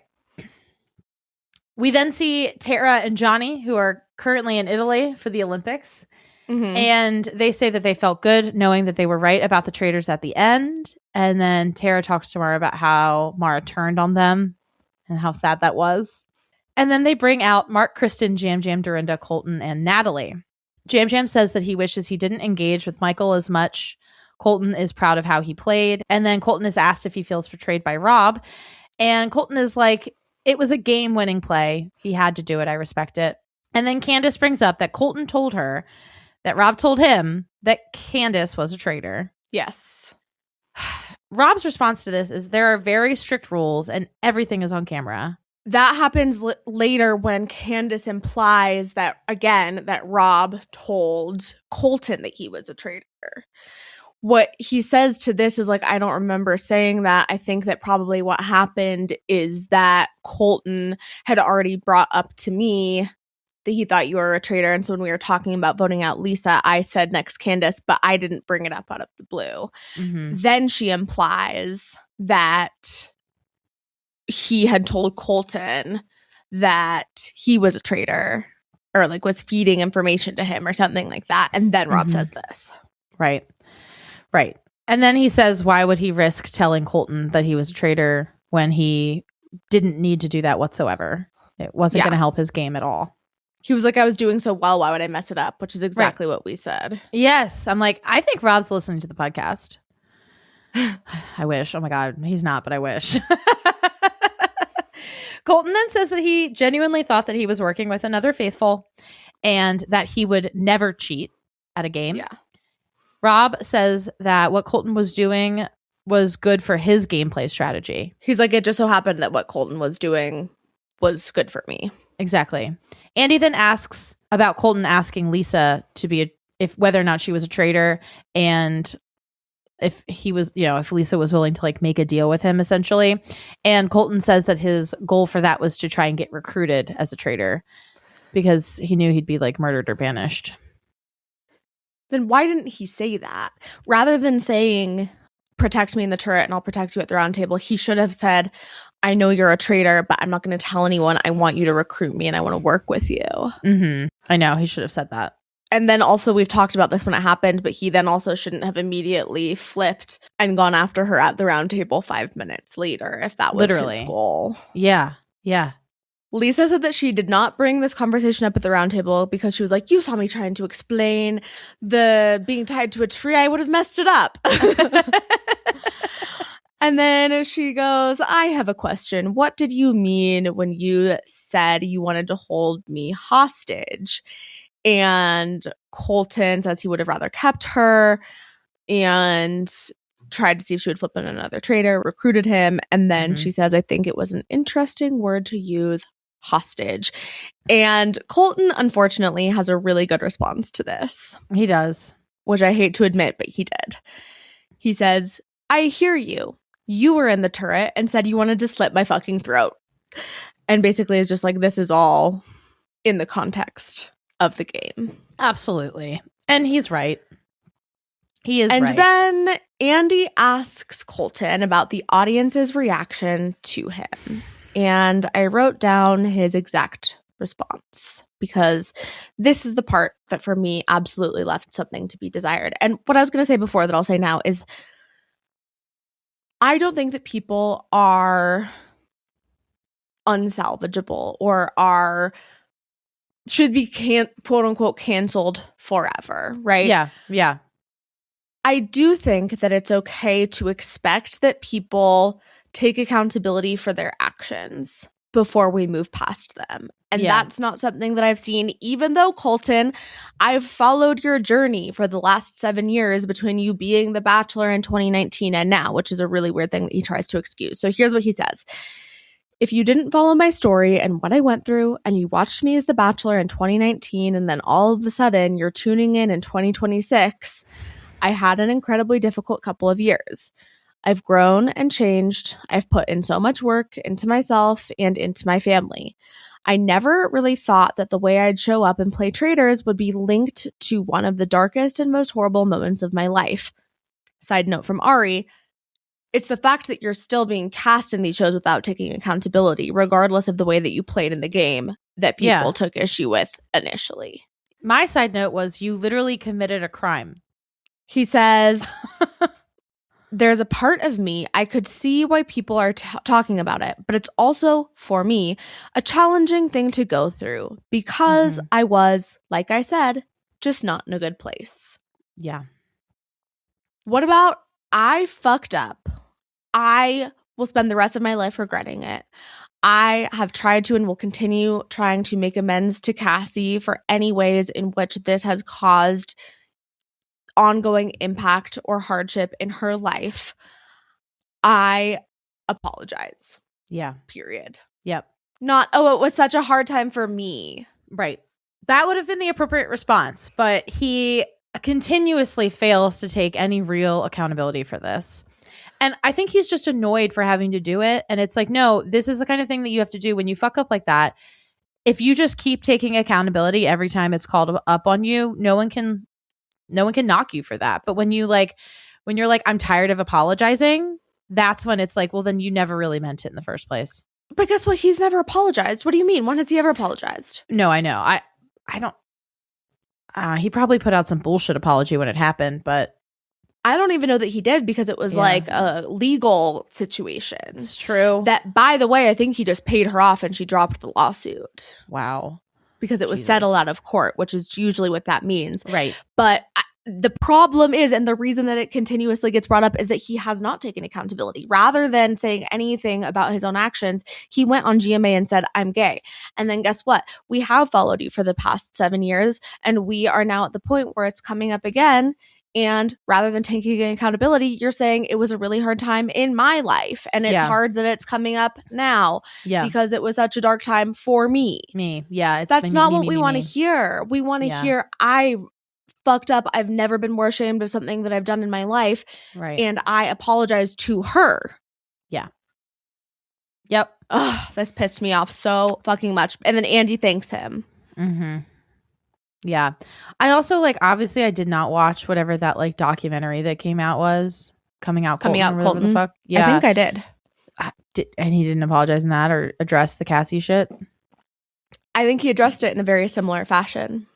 We then see Tara and Johnny, who are currently in Italy for the Olympics. Mm-hmm. And they say that they felt good knowing that they were right about the traitors at the end. And then Tara talks to Maura about how Maura turned on them and how sad that was. And then they bring out Mark, Kristen, Jam Jam, Dorinda, Colton, and Natalie. Jam Jam says that he wishes he didn't engage with Michael as much. Colton is proud of how he played. And then Colton is asked if he feels betrayed by Rob. And Colton is like, it was a game-winning play. He had to do it. I respect it. And then Candace brings up that Colton told her that Rob told him that Candace was a traitor. Yes. Rob's response to this is there are very strict rules and everything is on camera. That happens later when Candace implies that, again, that Rob told Colton that he was a traitor. What he says to this is like, I don't remember saying that. I think that probably what happened is that Colton had already brought up to me that he thought you were a traitor. And so when we were talking about voting out Lisa, I said next Candace, but I didn't bring it up out of the blue. Mm-hmm. Then she implies that he had told Colton that he was a traitor or like was feeding information to him or something like that. And then Rob says this. Right. And then he says, why would he risk telling Colton that he was a traitor when he didn't need to do that whatsoever? It wasn't going to help his game at all. He was like, I was doing so well. Why would I mess it up? Which is exactly what we said. Yes. I'm like, I think Rob's listening to the podcast. I wish. Oh my God. He's not, but I wish. Colton then says that he genuinely thought that he was working with another faithful and that he would never cheat at a game. Yeah. Rob says that what Colton was doing was good for his gameplay strategy. He's like, it just so happened that what Colton was doing was good for me. Exactly. Andy then asks about Colton asking Lisa to be if whether or not she was a traitor and if he was, if Lisa was willing to like make a deal with him essentially. And Colton says that his goal for that was to try and get recruited as a traitor because he knew he'd be like murdered or banished. Then why didn't he say that? Rather than saying, protect me in the turret and I'll protect you at the round table, he should have said, I know you're a traitor, but I'm not going to tell anyone. I want you to recruit me and I want to work with you. Mm-hmm. I know. He should have said that. And then also we've talked about this when it happened, but he then also shouldn't have immediately flipped and gone after her at the round table 5 minutes later if that was his goal. Yeah. Lisa said that she did not bring this conversation up at the round table because she was like, you saw me trying to explain the being tied to a tree. I would have messed it up. And then she goes, I have a question. What did you mean when you said you wanted to hold me hostage? And Colton says he would have rather kept her and tried to see if she would flip in another traitor, recruited him. And then she says, I think it was an interesting word to use, hostage. And Colton, unfortunately, has a really good response to this. He does. Which I hate to admit, but he did. He says, I hear you. You were in the turret and said you wanted to slit my fucking throat. And basically is just like, this is all in the context of the game. Absolutely. And he's right. He is right. And then Andy asks Colton about the audience's reaction to him. And I wrote down his exact response because this is the part that for me absolutely left something to be desired. And what I was going to say before that I'll say now is I don't think that people are unsalvageable or should be quote unquote canceled forever, right? Yeah. I do think that it's okay to expect that people take accountability for their actions before we move past them. And that's not something that I've seen, even though Colton, I've followed your journey for the last 7 years between you being the Bachelor in 2019 and now, which is a really weird thing that he tries to excuse. So here's what he says. If you didn't follow my story and what I went through and you watched me as the Bachelor in 2019 and then all of a sudden you're tuning in 2026, I had an incredibly difficult couple of years. I've grown and changed. I've put in so much work into myself and into my family. I never really thought that the way I'd show up and play Traitors would be linked to one of the darkest and most horrible moments of my life. Side note from Ari, it's the fact that you're still being cast in these shows without taking accountability, regardless of the way that you played in the game, that people took issue with initially. My side note was you literally committed a crime. He says, there's a part of me, I could see why people are talking about it, but it's also, for me, a challenging thing to go through because I was, like I said, just not in a good place. Yeah. What about I fucked up? I will spend the rest of my life regretting it. I have tried to and will continue trying to make amends to Cassie for any ways in which this has caused ongoing impact or hardship in her life. I apologize. Yeah. Period. Yep. Not, oh, it was such a hard time for me. Right. That would have been the appropriate response, but he continuously fails to take any real accountability for this. And I think he's just annoyed for having to do it. And it's like, no, this is the kind of thing that you have to do when you fuck up like that. If you just keep taking accountability every time it's called up on you, no one can knock you for that. But when you're like, I'm tired of apologizing, that's when it's like, well, then you never really meant it in the first place. But guess what? He's never apologized. What do you mean? When has he ever apologized? No, I know. I don't. He probably put out some bullshit apology when it happened, but I don't even know that he did because it was Yeah. like a legal situation. it's true. That, by the way, I think he just paid her off and she dropped the lawsuit Wow. because it was Jesus. settled out of court, which is usually what that means. Right. But the problem is, and the reason that it continuously gets brought up, is that he has not taken accountability. Rather than saying anything about his own actions, he went on GMA and said, I'm gay. And then guess what? We have followed you for the past 7 years, and we are now at the point where it's coming up again. And rather than taking accountability, you're saying it was a really hard time in my life. And it's Yeah. hard that it's coming up now Yeah. because it was such a dark time for me. Me. Yeah. It's That's been not me, what me, we me, want to me. hear. We want to Yeah. hear, I fucked up. I've never been more ashamed of something that I've done in my life. Right. And I apologize to her. Yep. Ugh, this pissed me off so fucking much. And then Andy thanks him. Mm-hmm. Yeah. I also obviously I did not watch whatever that documentary that came out was. Coming out Coming Out Colton, or whatever Colton. the fuck. Yeah. I think I did. And he didn't apologize in that or address the Cassie shit. I think he addressed it in a very similar fashion.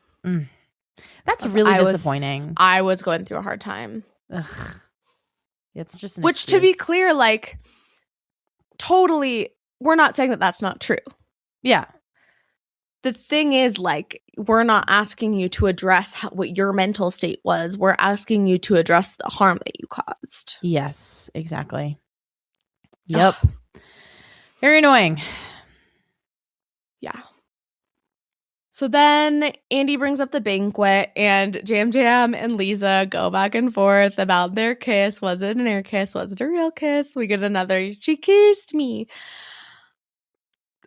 That's really I was- disappointing. I was going through a hard time. Ugh. It's just an Which, to be excuse. clear, totally, we're not saying that that's not true. Yeah. The thing is, we're not asking you to address what your mental state was. We're asking you to address the harm that you caused. Yes, exactly. Yep. Very annoying. Yeah. So then Andy brings up the banquet, and Jam Jam and Lisa go back and forth about their kiss. Was it an air kiss? Was it a real kiss? We get another, she kissed me.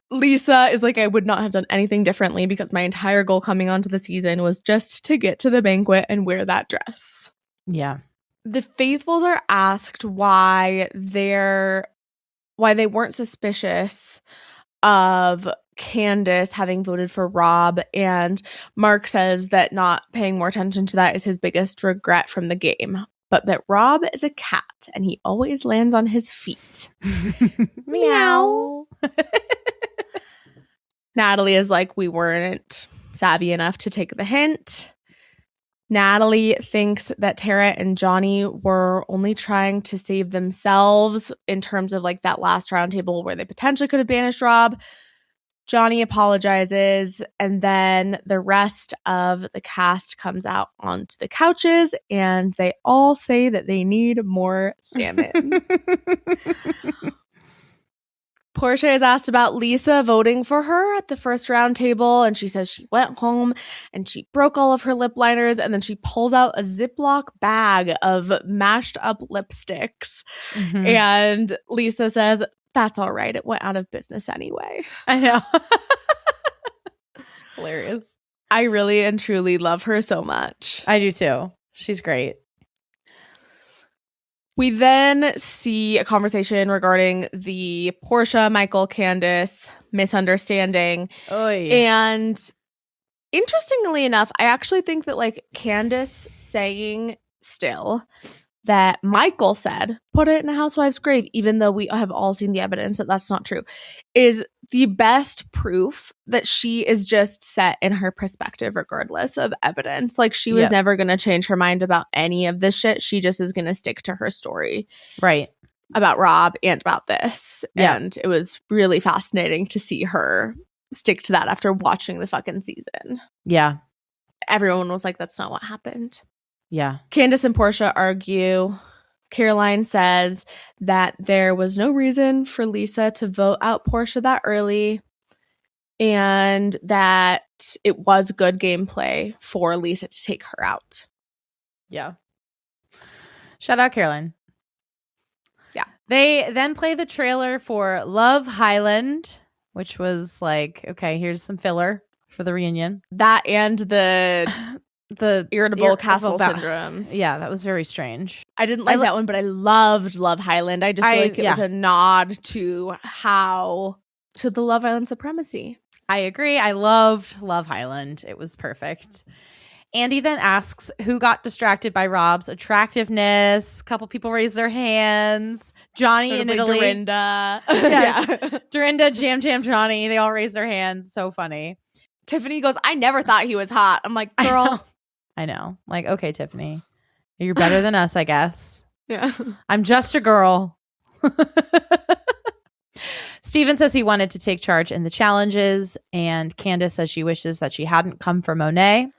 Lisa is like, I would not have done anything differently because my entire goal coming onto the season was just to get to the banquet and wear that dress. Yeah. The faithfuls are asked why they weren't suspicious of Candace having voted for Rob, and Mark says that not paying more attention to that is his biggest regret from the game, but that Rob is a cat and he always lands on his feet. Meow. Natalie is like, we weren't savvy enough to take the hint. Natalie thinks that Tara and Johnny were only trying to save themselves in terms of that last roundtable where they potentially could have banished Rob. Johnny apologizes, and then the rest of the cast comes out onto the couches, and they all say that they need more salmon. Portia is asked about Lisa voting for her at the first round table, and she says she went home and she broke all of her lip liners, and then she pulls out a Ziploc bag of mashed up lipsticks. Mhm. And Lisa says, that's all right. It went out of business anyway. I know. It's hilarious. I really and truly love her so much. I do too. She's great. We then see a conversation regarding the Portia, Michael, Candace misunderstanding. Oy. And interestingly enough, I actually think that Candace saying still that Michael said, put it in a housewife's grave, even though we have all seen the evidence that that's not true, is the best proof that she is just set in her perspective regardless of evidence. She was Yep. never going to change her mind about any of this shit. She just is going to stick to her story Right. about Rob and about this. Yeah. And it was really fascinating to see her stick to that after watching the fucking season. Yeah. Everyone was like, that's not what happened. Yeah. Candace and Portia argue. Caroline says that there was no reason for Lisa to vote out Portia that early, and that it was good gameplay for Lisa to take her out. Yeah. Shout out Caroline. Yeah. They then play the trailer for Love Highland, which was like, okay, here's some filler for the reunion. That and the irritable castle bowel syndrome. Yeah, that was very strange. I didn't like that one, but I loved Love Highland. I just feel like it was a nod to the Love Island supremacy. I agree. I loved Love Highland. It was perfect. Andy then asks who got distracted by Rob's attractiveness. A couple people raised their hands. Johnny in Italy. Dorinda. Dorinda, Jam Jam, Johnny. They all raised their hands. So funny. Tiffany goes, I never thought he was hot. I'm like, girl. I know. Like, okay, Tiffany. You're better than us, I guess. Yeah. I'm just a girl. Steven says he wanted to take charge in the challenges, and Candace says she wishes that she hadn't come for Monet.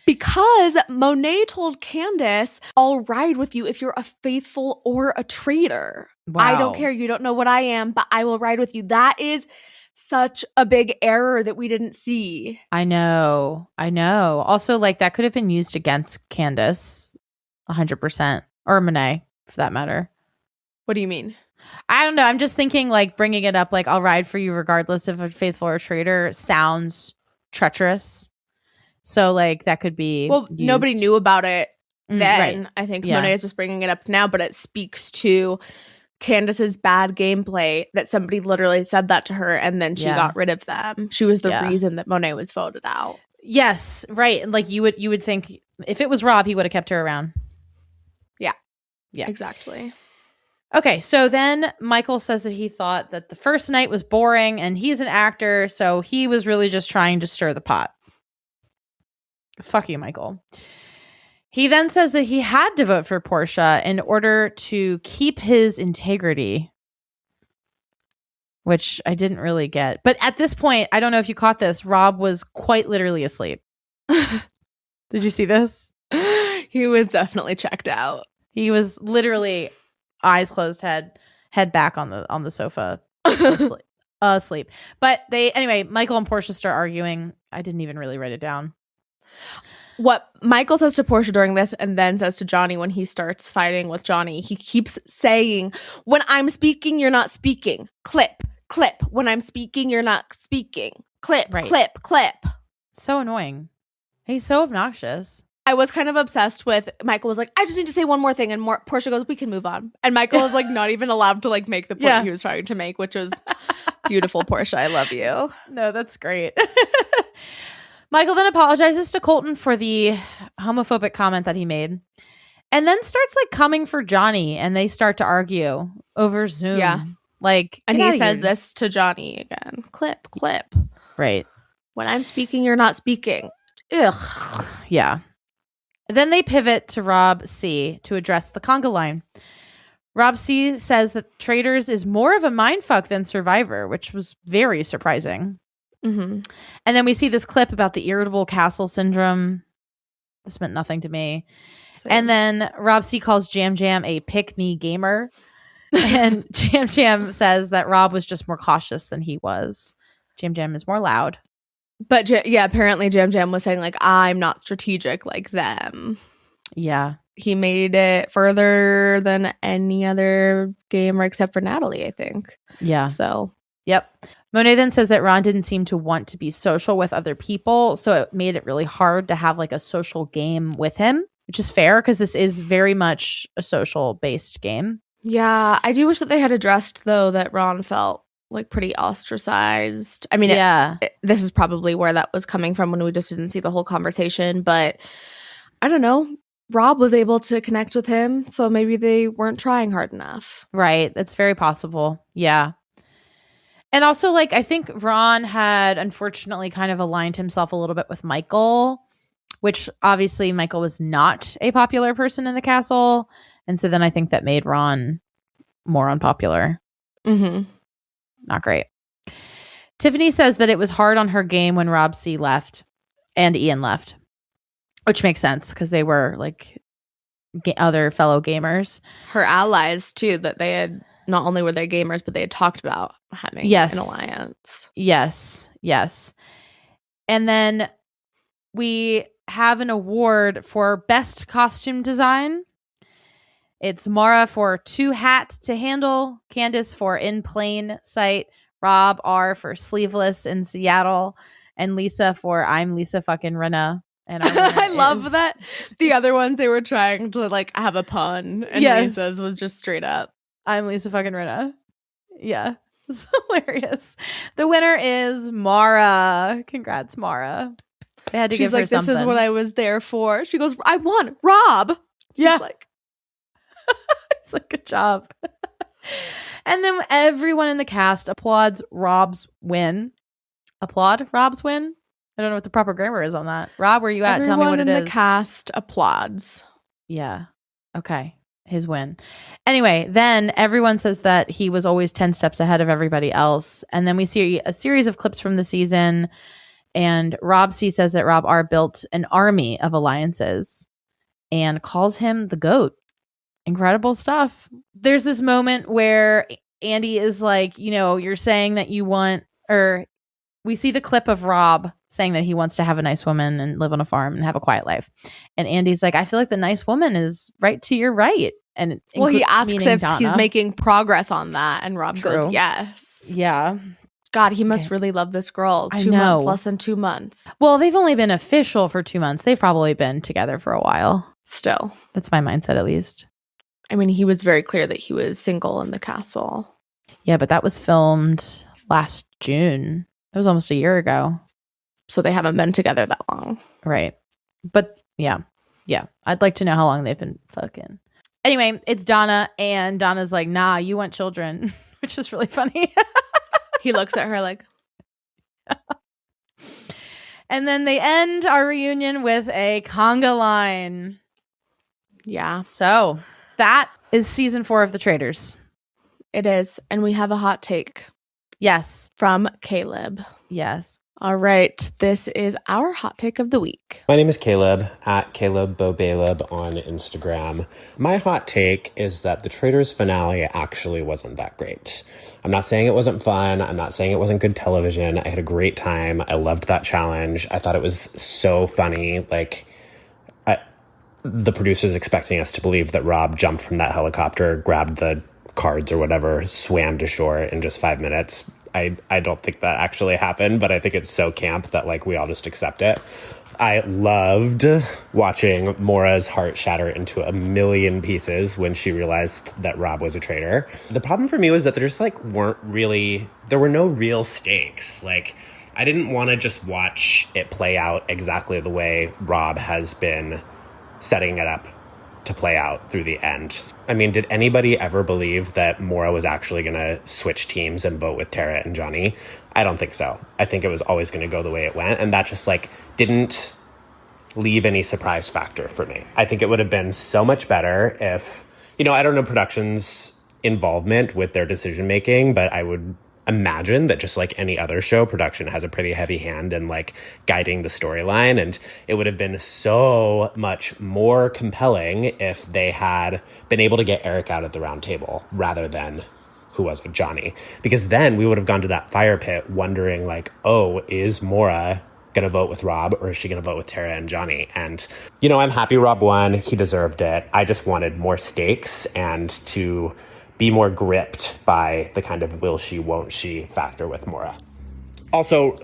Because Monet told Candace, I'll ride with you if you're a faithful or a traitor. Wow. I don't care. You don't know what I am, but I will ride with you. That is such a big error that we didn't see. I know. Also, like, that could have been used against Candace 100%, or Monet for that matter. What do you mean? I don't know. I'm just thinking, like, bringing it up, like, I'll ride for you regardless if a faithful or a traitor sounds treacherous. So, like, that could be used. Nobody knew about it then. Right. I think Monet is just bringing it up now, but it speaks to Candace's bad gameplay that somebody literally said that to her and then she got rid of them. She was the reason that Monet was voted out. Yes, right. Like, you would think if it was Rob, he would have kept her around. Yeah. Exactly. Okay, so then Michael says that he thought that the first night was boring and he's an actor, so he was really just trying to stir the pot. Fuck you, Michael. He then says that he had to vote for Portia in order to keep his integrity, which I didn't really get. But at this point, I don't know if you caught this, Rob was quite literally asleep. Did you see this? He was definitely checked out. He was literally eyes closed, head back on the sofa, asleep. But Michael and Portia start arguing. I didn't even really write it down. What Michael says to Portia during this and then says to Johnny when he starts fighting with Johnny, he keeps saying, when I'm speaking, you're not speaking. Clip. When I'm speaking, you're not speaking. Clip. So annoying. He's so obnoxious. I was kind of obsessed with Michael was like, I just need to say one more thing. And Portia goes, we can move on. And Michael was like not even allowed to like make the point he was trying to make, which was beautiful. Portia, I love you. No, that's great. Michael then apologizes to Colton for the homophobic comment that he made. And then starts like coming for Johnny and they start to argue over Zoom. Yeah. Like, and he says this to Johnny again. Clip. Right. When I'm speaking, you're not speaking. Ugh. Yeah. Then they pivot to Rob C to address the conga line. Rob C says that Traitors is more of a mindfuck than Survivor, which was very surprising. Mm-hmm. And then we see this clip about the irritable castle syndrome. This meant nothing to me. Same. And then Rob C calls Jam Jam a pick-me gamer. And Jam Jam says that Rob was just more cautious than he was. Jam Jam is more loud. But apparently Jam Jam was saying like, I'm not strategic like them. Yeah. He made it further than any other gamer except for Natalie, I think. Yeah. So. Yep. Monet then says that Ron didn't seem to want to be social with other people, so it made it really hard to have like a social game with him, which is fair because this is very much a social-based game. Yeah. I do wish that they had addressed, though, that Ron felt like pretty ostracized. I mean, this is probably where that was coming from when we just didn't see the whole conversation. But I don't know. Rob was able to connect with him, so maybe they weren't trying hard enough. Right. That's very possible. Yeah. And also, like, I think Ron had unfortunately kind of aligned himself a little bit with Michael, which obviously Michael was not a popular person in the castle. And so then I think that made Ron more unpopular. Mm-hmm. Not great. Tiffany says that it was hard on her game when Rob C left and Ian left, which makes sense because they were like other fellow gamers. Her allies, too, that they had not only were they gamers, but they had talked about having an alliance. Yes. And then we have an award for best costume design. It's Maura for too hat to handle, Candace for in plain sight, Rob R for Sleeveless in Seattle, and Lisa for I'm Lisa fucking Rinna. And our winner I love is- that the other ones they were trying to like have a pun, and Yes. Lisa's was just straight up. I'm Lisa fucking Rinna. Yeah. It's hilarious. The winner is Maura. Congrats, Maura. They had to She's give her like, "This something. is what I was there for." She goes, "I won, Rob." Yeah. He's like, It's like, good job. And then everyone in the cast applauds Rob's win. Applaud Rob's win? I don't know what the proper grammar is on that. Rob, where you at? Tell me what it everyone is. in the cast applauds. Yeah. Okay. His win. Anyway, then everyone says that he was always 10 steps ahead of everybody else. And then we see a series of clips from the season. And Rob C says that Rob R built an army of alliances and calls him the GOAT. Incredible stuff. There's this moment where Andy is like, you know, you're saying that you want, or we see the clip of Rob saying that he wants to have a nice woman and live on a farm and have a quiet life. And Andy's like, I feel like the nice woman is right to your right. And Well, he asks meaning if Donna. he's making progress on that, and Rob True. goes, "Yes." Yeah. God, he must Okay. really love this girl. I 2 months, know. less than 2 months. Well, they've only been official for 2 months. They've probably been together for a while. Still, That's my mindset, at least. I mean, he was very clear that he was single in the castle. Yeah, but that was filmed last June. It was almost a year ago. So they haven't been together that long. Right. But yeah. Yeah. I'd like to know how long they've been fucking. Anyway, it's Donna, and Donna's like, nah, you want children, which is really funny. He looks at her like, And then they end our reunion with a conga line. yeah, So that is season 4 of The Traitors. it is. And we have a hot take Yes. from Caleb. Yes. All right. This is our hot take of the week. My name is Caleb, at Caleb Bobaleb on Instagram. My hot take is that the Traitors finale actually wasn't that great. I'm not saying it wasn't fun. I'm not saying it wasn't good television. I had a great time. I loved that challenge. I thought it was so funny. Like, the producers expecting us to believe that Rob jumped from that helicopter, grabbed the cards or whatever, swam to shore in just 5 minutes. I don't think that actually happened, but I think it's so camp that like we all just accept it. I loved watching Maura's heart shatter into a million pieces when she realized that Rob was a traitor. The problem for me was that there just like there were no real stakes. Like, I didn't want to just watch it play out exactly the way Rob has been setting it up to play out through the end. I mean, did anybody ever believe that Maura was actually going to switch teams and vote with Tara and Johnny? I don't think so. I think it was always going to go the way it went, and that just like didn't leave any surprise factor for me. I think it would have been so much better if, I don't know production's involvement with their decision making, but I would imagine that just like any other show, production has a pretty heavy hand in like guiding the storyline, and it would have been so much more compelling if they had been able to get Eric out at the round table rather than who was it, Johnny, because then we would have gone to that fire pit wondering like, oh, is Maura gonna vote with Rob, or is she gonna vote with Tara and Johnny? And I'm happy Rob won. He deserved it. I just wanted more stakes and to be more gripped by the kind of will she, won't she factor with Maura. Also,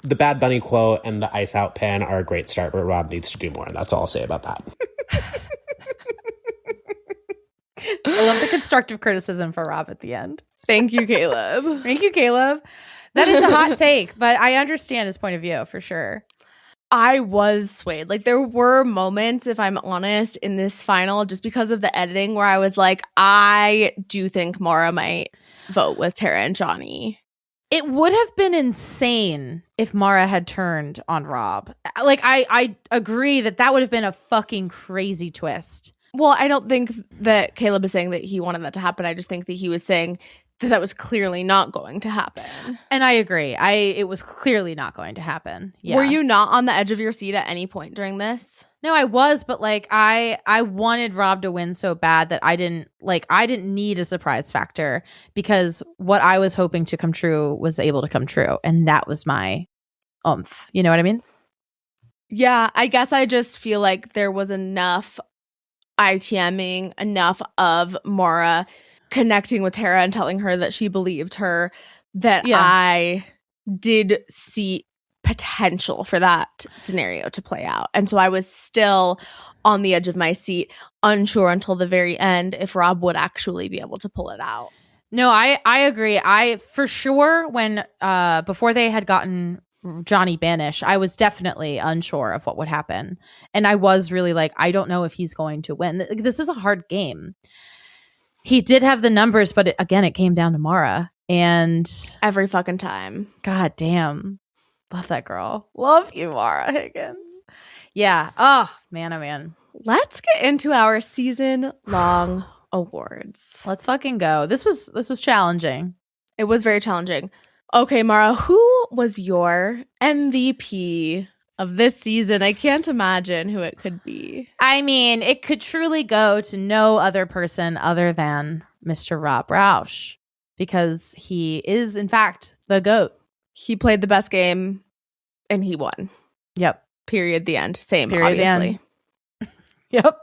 the Bad Bunny quote and the ice out pen are a great start, but Rob needs to do more. That's all I'll say about that. I love the constructive criticism for Rob at the end. Thank you, Caleb. Thank you, Caleb. That is a hot take, but I understand his point of view for sure. I was swayed. Like, there were moments, if I'm honest, in this final, just because of the editing, where I was like, I do think Maura might vote with Tara and Johnny. It would have been insane if Maura had turned on Rob. Like, I agree that would have been a fucking crazy twist. Well, I don't think that Caleb is saying that he wanted that to happen. I just think that he was saying that was clearly not going to happen. And I agree. It was clearly not going to happen. Yeah. Were you not on the edge of your seat at any point during this? No, I was, but like I wanted Rob to win so bad that I didn't need a surprise factor, because what I was hoping to come true was able to come true, and that was my oomph. You know what I mean? Yeah, I guess I just feel like there was enough ITMing, enough of Maura connecting with Tara and telling her that she believed her, that Yeah. I did see potential for that scenario to play out. And so I was still on the edge of my seat, unsure until the very end if Rob would actually be able to pull it out. No, I agree. I for sure when before they had gotten Johnny banished, I was definitely unsure of what would happen. And I was really like, I don't know if he's going to win. This is a hard game. He did have the numbers, but it came down to Maura. And Every fucking time. God damn. Love that girl. Love you, Maura Higgins. Yeah. Oh, man. Let's get into our season-long awards. Let's fucking go. This was challenging. It was very challenging. Okay, Mara, who was your MVP of this season? I can't imagine who it could be. I mean, it could truly go to no other person other than Mr. Rob Roush, because he is, in fact, the GOAT. He played the best game and he won. Yep. Period. The end. Same, Period, the obviously. end. Yep.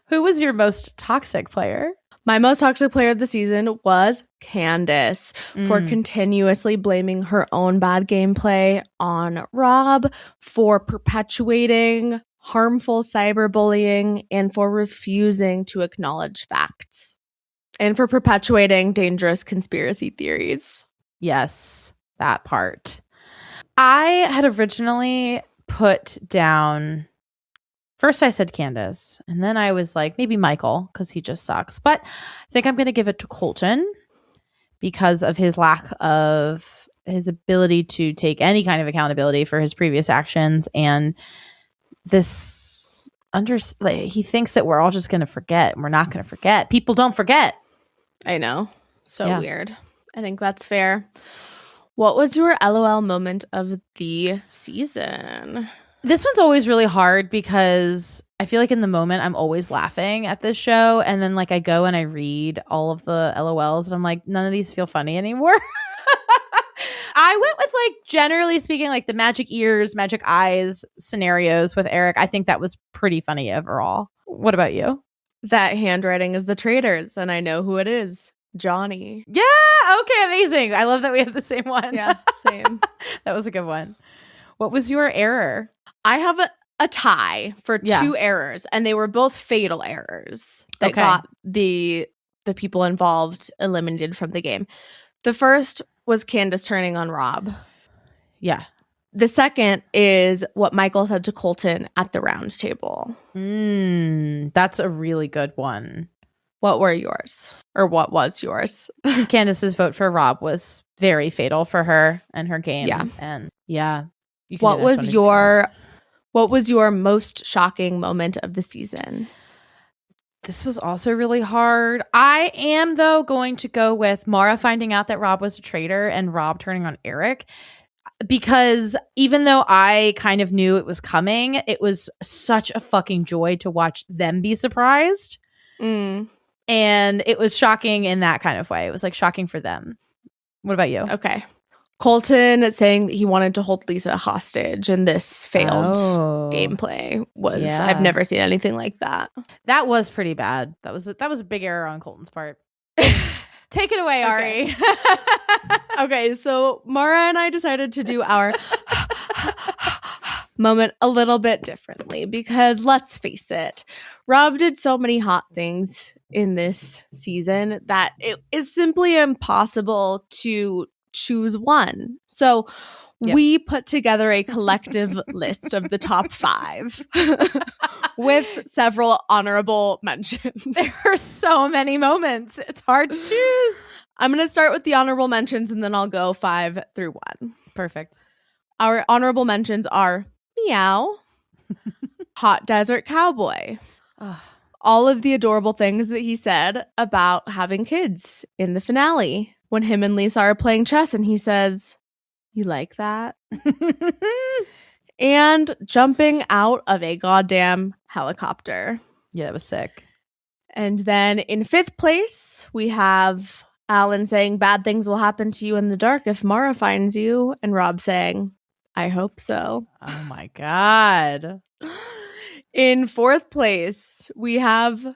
Who was your most toxic player? My most toxic player of the season was Candace for continuously blaming her own bad gameplay on Rob, for perpetuating harmful cyberbullying, and for refusing to acknowledge facts, and for perpetuating dangerous conspiracy theories. Yes, that part. I had originally put down, first I said Candace, and then I was like, maybe Michael, because he just sucks. But I think I'm going to give it to Colton because of his lack of his ability to take any kind of accountability for his previous actions. And this, he thinks that we're all just going to forget. And we're not going to forget. People don't forget. I know. So weird. I think that's fair. What was your LOL moment of the season? This one's always really hard because I feel like in the moment I'm always laughing at this show, and then like I go and I read all of the LOLs and I'm like, none of these feel funny anymore. I went with, like, generally speaking, like the magic ears, magic eyes scenarios with Eric. I think that was pretty funny overall. What about you? That handwriting is the Traitors, and I know who it is. Johnny. Yeah. Okay. Amazing. I love that we have the same one. Yeah. Same. That was a good one. What was your error? I have a tie for two errors, and they were both fatal errors that got the people involved eliminated from the game. The first was Candace turning on Rob. Yeah. The second is what Michael said to Colton at the round table. That's a really good one. What were yours? Or what was yours? Candace's vote for Rob was very fatal for her and her game. Yeah. And yeah. What was your most shocking moment of the season? This was also really hard. I am, though, going to go with Maura finding out that Rob was a traitor and Rob turning on Eric. Because even though I kind of knew it was coming, it was such a fucking joy to watch them be surprised. And it was shocking in that kind of way. It was like shocking for them. What about you? Okay. Colton saying that he wanted to hold Lisa hostage and this failed gameplay was, I've never seen anything like that. That was pretty bad. That was a big error on Colton's part. Take it away, Ari. Okay, so Maura and I decided to do our moment a little bit differently because let's face it, Rob did so many hot things in this season that it is simply impossible to choose one. So we put together a collective list of the top 5 with several honorable mentions. There are so many moments. It's hard to choose. I'm going to start with the honorable mentions and then I'll go 5 through 1. Perfect. Our honorable mentions are Meow, Hot Desert Cowboy, all of the adorable things that he said about having kids in the finale when him and Lisa are playing chess and he says, "You like that?" And jumping out of a goddamn helicopter. Yeah, that was sick. And then in 5th place, we have Alan saying bad things will happen to you in the dark if Maura finds you. And Rob saying, I hope so. Oh my God. In 4th place, we have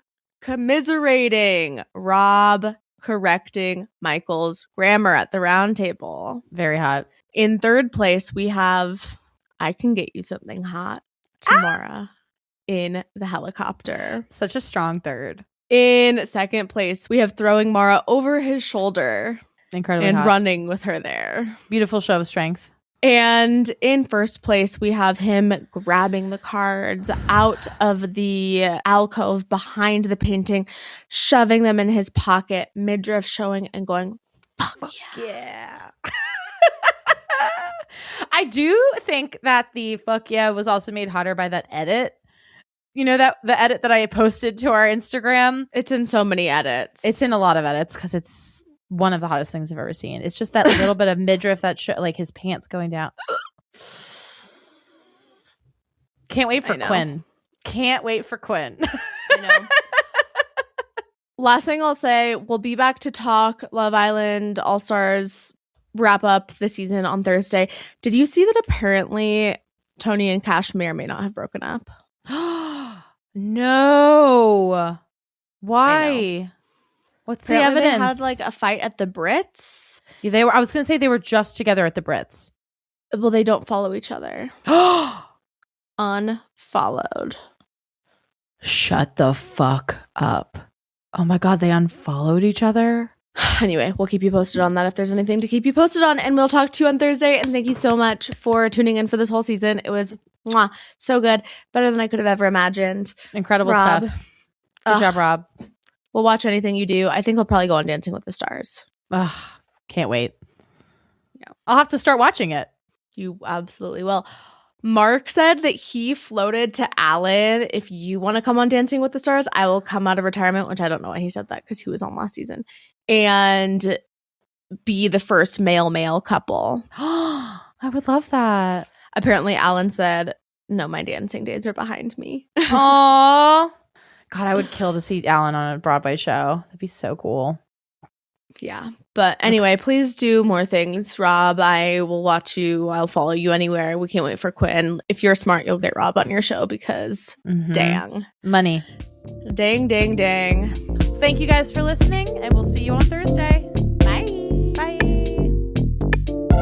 commiserating Rob correcting Michael's grammar at the round table. Very hot. In third place, we have I Can Get You Something Hot to Maura in the helicopter. Such a strong third. In second place, we have throwing Maura over his shoulder. Incredibly and hot. running with her there. Beautiful show of strength. And in first place, we have him grabbing the cards out of the alcove behind the painting, shoving them in his pocket, midriff showing and going, fuck yeah. I do think that the fuck yeah was also made hotter by that edit. You know, that the edit that I posted to our Instagram? It's in so many edits. It's in a lot of edits because it's one of the hottest things I've ever seen. It's just that little bit of midriff that like his pants going down. Can't wait for Quinn. Can't wait for Quinn. I know. Last thing I'll say, we'll be back to talk Love Island All-Stars wrap up the season on Thursday. Did you see that apparently Tony and Cash may or may not have broken up? No. Why? What's the Apparently evidence? They had like a fight at the Brits. Yeah, they were. I was going to say they were just together at the Brits. Well, they don't follow each other. Unfollowed. Shut the fuck up. Oh my God, they unfollowed each other? Anyway, we'll keep you posted on that if there's anything to keep you posted on. And we'll talk to you on Thursday. And thank you so much for tuning in for this whole season. It was so good. Better than I could have ever imagined. Incredible Rob. stuff. Good job, Rob. We'll watch anything you do. I think I'll probably go on Dancing with the Stars. Ugh, can't wait. Yeah. I'll have to start watching it. You absolutely will. Mark said that he floated to Alan, if you want to come on Dancing with the Stars, I will come out of retirement, which I don't know why he said that because he was on last season, and be the first male couple. I would love that. Apparently, Alan said, no, my dancing days are behind me. Aww. God, I would kill to see Alan on a Broadway show. That'd be so cool. Yeah. But anyway, please do more things, Rob. I will watch you. I'll follow you anywhere. We can't wait for Quinn. If you're smart, you'll get Rob on your show because dang. Money. Dang. Thank you guys for listening, and we'll see you on Thursday. Bye. Bye.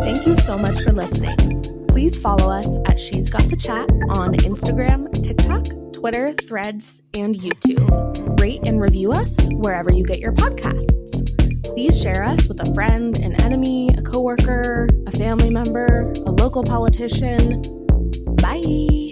Thank you so much for listening. Please follow us at She's Got the Chat on Instagram, TikTok, Twitter, Threads, and YouTube. Rate and review us wherever you get your podcasts. Please share us with a friend, an enemy, a coworker, a family member, a local politician. Bye.